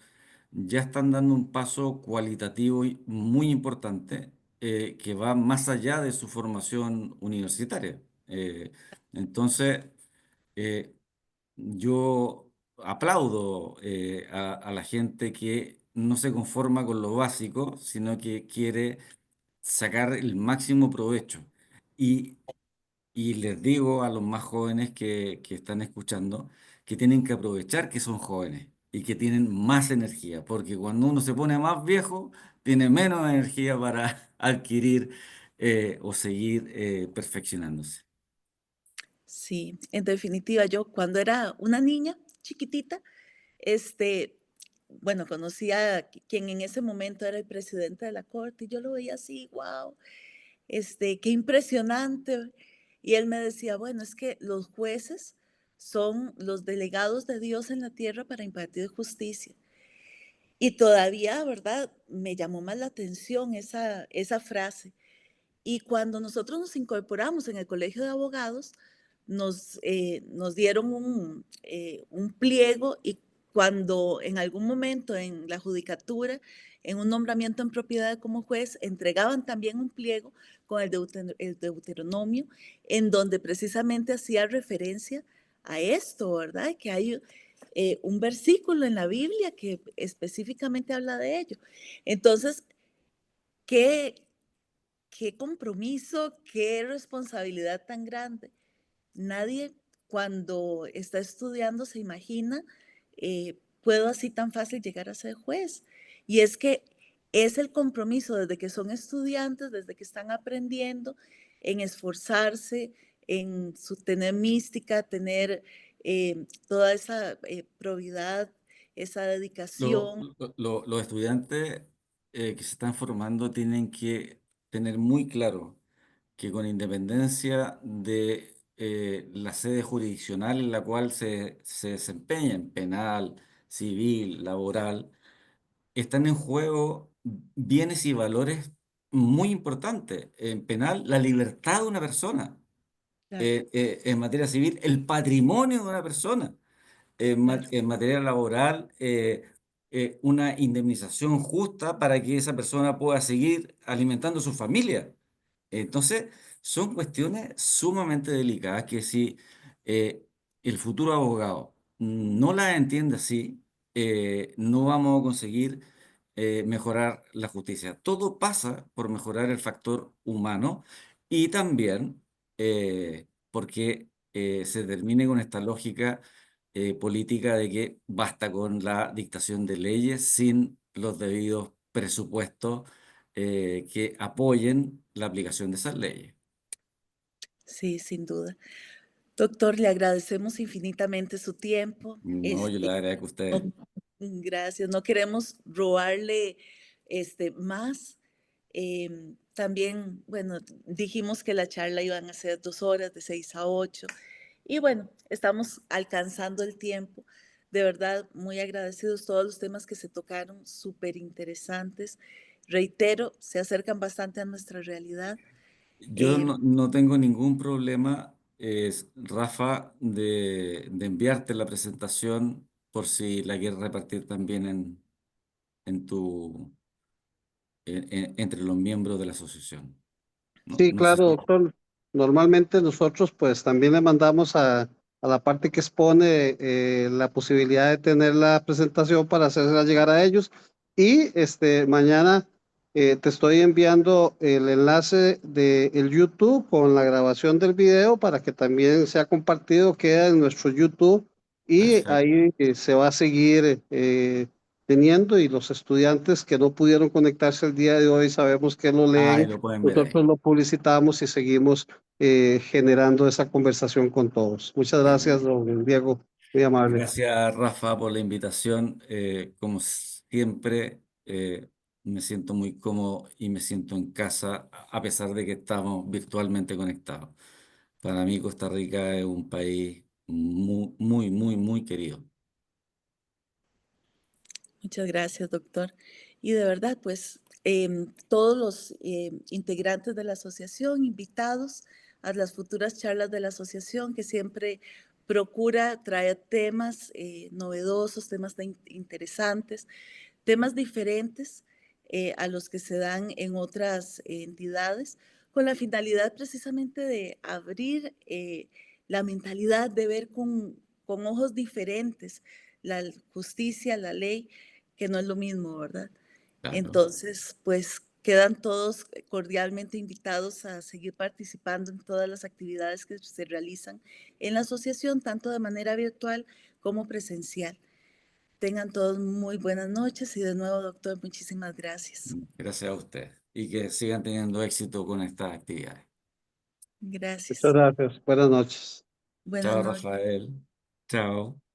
ya están dando un paso cualitativo y muy importante que va más allá de su formación universitaria. Entonces, eh, yo aplaudo a la gente que no se conforma con lo básico, sino que quiere sacar el máximo provecho. Y, y les digo a los más jóvenes que están escuchando que tienen que aprovechar que son jóvenes y que tienen más energía, porque cuando uno se pone más viejo, tiene menos energía para adquirir o seguir perfeccionándose. Sí, en definitiva, yo cuando era una niña chiquitita, este, bueno, conocí a quien en ese momento era el presidente de la corte y yo lo veía así, wow, qué impresionante. Y él me decía, bueno, es que los jueces son los delegados de Dios en la tierra para impartir justicia. Y todavía, ¿verdad? Me llamó más la atención esa frase. Y cuando nosotros nos incorporamos en el Colegio de Abogados, nos dieron un pliego y cuando en algún momento en la judicatura, en un nombramiento en propiedad como juez, entregaban también un pliego con el Deuteronomio, en donde precisamente hacía referencia a esto, ¿verdad? Que hay un versículo en la Biblia que específicamente habla de ello. Entonces, ¿qué, qué compromiso, qué responsabilidad tan grande? Nadie cuando está estudiando se imagina, puedo así tan fácil llegar a ser juez. Y es que es el compromiso desde que son estudiantes, desde que están aprendiendo, en esforzarse, tener mística, tener toda esa probidad, esa dedicación. Los estudiantes que se están formando tienen que tener muy claro que con independencia de la sede jurisdiccional en la cual se desempeñen, penal, civil, laboral, están en juego bienes y valores muy importantes. En penal, la libertad de una persona. Claro, En materia civil, el patrimonio de una persona. claro. En materia laboral, una indemnización justa para que esa persona pueda seguir alimentando a su familia. Entonces, son cuestiones sumamente delicadas que si eh, el futuro abogado no las entiende así, no vamos a conseguir mejorar la justicia. Todo pasa por mejorar el factor humano y también porque se termine con esta lógica política de que basta con la dictación de leyes sin los debidos presupuestos que apoyen la aplicación de esas leyes. Sí, sin duda. Doctor, le agradecemos infinitamente su tiempo. No, yo le agradezco a usted. No, gracias. No queremos robarle más. También, bueno, dijimos que la charla iban a ser 2 horas, de 6 a 8. Y bueno, estamos alcanzando el tiempo. De verdad, muy agradecidos todos los temas que se tocaron, súper interesantes. reitero, se acercan bastante a nuestra realidad. Yo no tengo ningún problema, Rafa, de enviarte la presentación por si la quieres repartir también en tu, entre los miembros de la asociación. No, Sí, no sé claro, si... doctor. Normalmente nosotros pues también le mandamos a la parte que expone la posibilidad de tener la presentación para hacerla llegar a ellos. Y mañana te estoy enviando el enlace de el YouTube con la grabación del video para que también sea compartido, queda en nuestro YouTube y Perfecto. ahí se va a seguir teniendo y los estudiantes que no pudieron conectarse el día de hoy sabemos que lo Ah, y leen. lo pueden ver ahí. Nosotros lo publicitamos y seguimos generando esa conversación con todos. Muchas gracias, don Diego. Muy amable. Gracias, Rafa, por la invitación. Como siempre, me siento muy cómodo y me siento en casa, a pesar de que estamos virtualmente conectados. Para mí, Costa Rica es un país muy, muy, muy, muy querido. Muchas gracias, doctor. Y de verdad, pues todos los integrantes de la asociación, invitados a las futuras charlas de la asociación, que siempre procura traer temas novedosos, temas interesantes, temas diferentes a los que se dan en otras entidades, con la finalidad precisamente de abrir la mentalidad, de ver con ojos diferentes la justicia, la ley, que no es lo mismo, ¿verdad? Claro. Entonces, pues quedan todos cordialmente invitados a seguir participando en todas las actividades que se realizan en la asociación, tanto de manera virtual como presencial. Tengan todos muy buenas noches y de nuevo, doctor, muchísimas gracias. Gracias a usted y que sigan teniendo éxito con estas actividades. Muchas Gracias. gracias. Buenas noches. Buenas Chao, noches. Rafael. Chao.